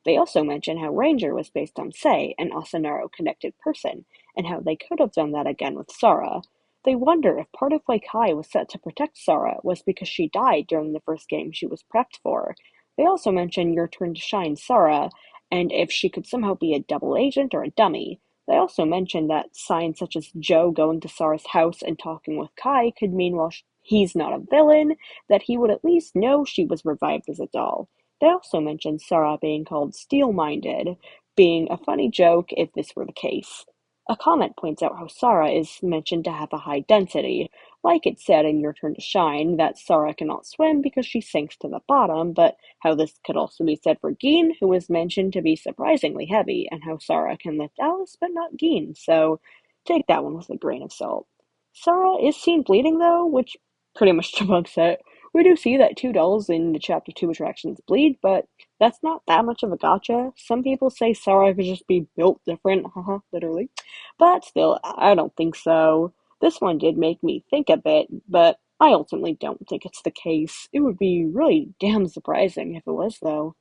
Speaker 1: They also mention how Ranger was based on Sei, an Asanaro-connected person, and how they could have done that again with Sora. They wonder if part of why Kai was set to protect Sora was because she died during the first game she was prepped for. They also mention Your Turn to Shine Sora, and if she could somehow be a double agent or a dummy. They also mention that signs such as Joe going to Sora's house and talking with Kai could mean while he's not a villain, that he would at least know she was revived as a doll. They also mention Sora being called steel-minded, being a funny joke if this were the case. A comment points out how Sora is mentioned to have a high density, like it said in Your Turn to Shine that Sora cannot swim because she sinks to the bottom, but how this could also be said for Geen, who is mentioned to be surprisingly heavy, and how Sora can lift Alice but not Geen, so take that one with a grain of salt. Sora is seen bleeding though, which pretty much debunks it. We do see that two dolls in the Chapter 2 attractions bleed, but that's not that much of a gotcha. Some people say Sora could just be built different, haha, literally. But still, I don't think so. This one did make me think a bit, but I ultimately don't think it's the case. It would be really damn surprising if it was, though.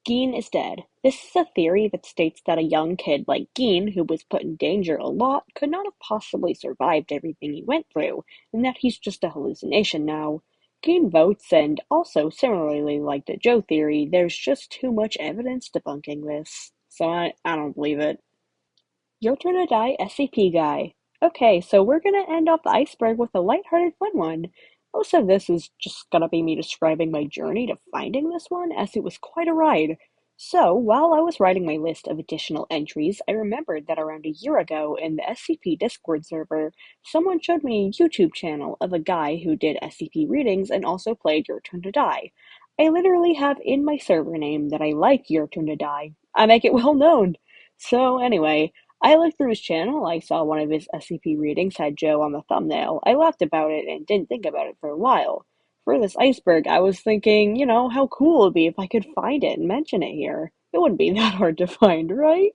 Speaker 1: Geen is dead. This is a theory that states that a young kid like Geen, who was put in danger a lot, could not have possibly survived everything he went through, and that he's just a hallucination now. Geen votes, and also, similarly like the Joe theory, there's just too much evidence debunking this. So I don't believe it. Your turn to die, SCP guy. Okay, so we're gonna end off the iceberg with a lighthearted fun one. Most of this is just gonna be me describing my journey to finding this one, as it was quite a ride. So, while I was writing my list of additional entries, I remembered that around a year ago in the SCP Discord server, someone showed me a YouTube channel of a guy who did SCP readings and also played Your Turn to Die. I literally have in my server name that I like Your Turn to Die. I make it well known. So, anyway, I looked through his channel, I saw one of his SCP readings had Joe on the thumbnail. I laughed about it and didn't think about it for a while. For this iceberg, I was thinking, how cool it'd be if I could find it and mention it here. It wouldn't be that hard to find, right?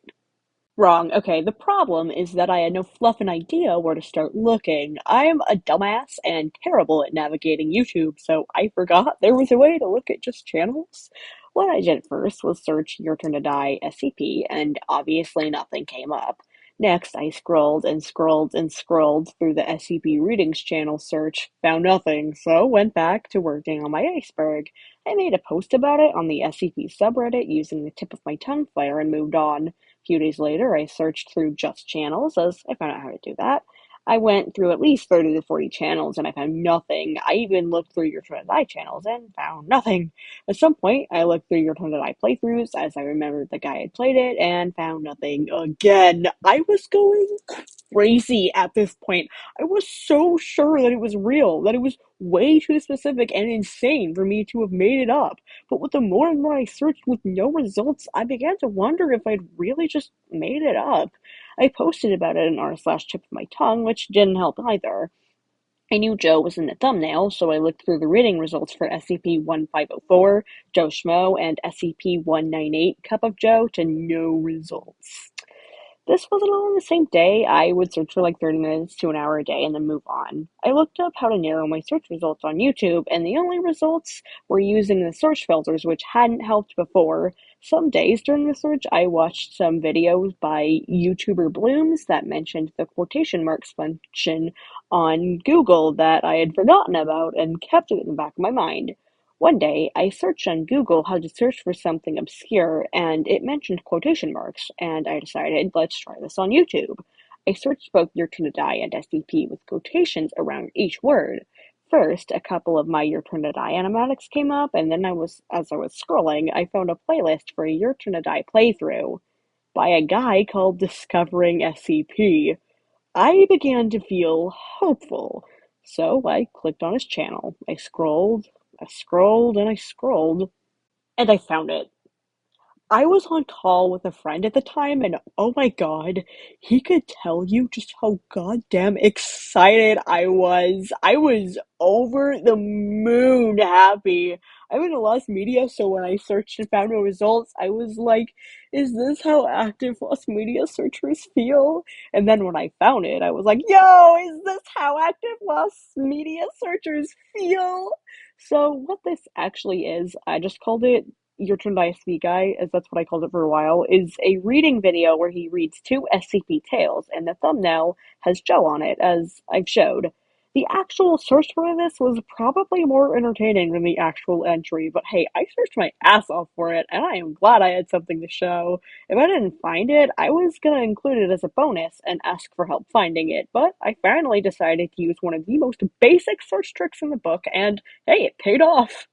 Speaker 1: Wrong. Okay, the problem is that I had no fluffing idea where to start looking. I'm a dumbass and terrible at navigating YouTube, so I forgot there was a way to look at just channels. What I did first was search Your Turn to Die SCP, and obviously nothing came up. Next, I scrolled and scrolled and scrolled through the SCP Readings channel search, found nothing, so went back to working on my iceberg. I made a post about it on the SCP subreddit using the tip of my tongue flare and moved on. Few days later, I searched through just channels as I found out how to do that. I went through at least 30 to 40 channels and I found nothing. I even looked through Your Turn to Die channels and found nothing. At some point, I looked through Your Turn to Die playthroughs as I remembered the guy had played it and found nothing again. I was going crazy at this point. I was so sure that it was real, that it was way too specific and insane for me to have made it up. But with the more and more I searched with no results, I began to wonder if I'd really just made it up. I posted about it in r/tip of my tongue, which didn't help either. I knew Joe was in the thumbnail, so I looked through the reading results for SCP-1504, Joe Schmo, and SCP-198, Cup of Joe, to no results. This wasn't all on the same day. I would search for like 30 minutes to an hour a day and then move on. I looked up how to narrow my search results on YouTube, and the only results were using the search filters, which hadn't helped before. Some days during the search, I watched some videos by YouTuber Blooms that mentioned the quotation marks function on Google that I had forgotten about and kept it in the back of my mind. One day, I searched on Google how to search for something obscure, and it mentioned quotation marks, and I decided, let's try this on YouTube. I searched both Your Turn to Die and SCP with quotations around each word. First, a couple of my Your Turn to Die animatics came up, and then as I was scrolling, I found a playlist for a Your Turn to Die playthrough by a guy called Discovering SCP. I began to feel hopeful, so I clicked on his channel. I scrolled, and I scrolled, and I found it. I was on call with a friend at the time, and oh my god, he could tell you just how goddamn excited I was. I was over the moon happy. I'm in a lost media, so when I searched and found no results, I was like, is this how active lost media searchers feel? And then when I found it, I was like, yo, is this how active lost media searchers feel? So, what this actually is, I just called it Your Turn to Die Guy, as that's what I called it for a while, is a reading video where he reads two SCP tales, and the thumbnail has Joe on it, as I've showed. The actual search for this was probably more entertaining than the actual entry, but hey, I searched my ass off for it, and I am glad I had something to show. If I didn't find it, I was gonna include it as a bonus and ask for help finding it, but I finally decided to use one of the most basic search tricks in the book, and hey, it paid off!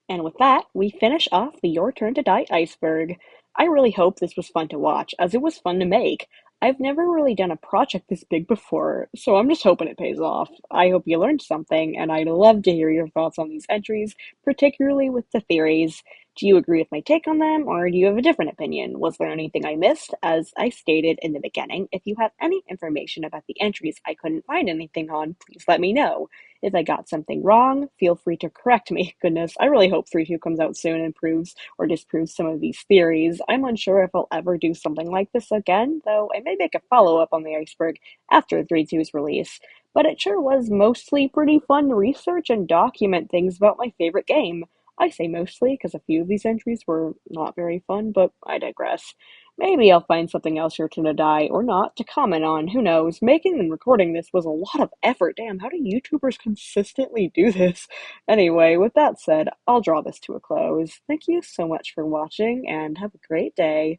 Speaker 1: And with that, we finish off the Your Turn to Die iceberg. I really hope this was fun to watch, as it was fun to make. I've never really done a project this big before, so I'm just hoping it pays off. I hope you learned something, and I'd love to hear your thoughts on these entries, particularly with the theories. Do you agree with my take on them, or do you have a different opinion? Was there anything I missed? As I stated in the beginning, if you have any information about the entries I couldn't find anything on, please let me know. If I got something wrong, feel free to correct me. Goodness, I really hope 3.2 comes out soon and proves or disproves some of these theories. I'm unsure if I'll ever do something like this again, though I may make a follow-up on the iceberg after 3.2's release. But it sure was mostly pretty fun to research and document things about my favorite game. I say mostly because a few of these entries were not very fun, but I digress. Maybe I'll find something else here to die or not to comment on. Who knows? Making and recording this was a lot of effort. Damn, how do YouTubers consistently do this? Anyway, with that said, I'll draw this to a close. Thank you so much for watching and have a great day.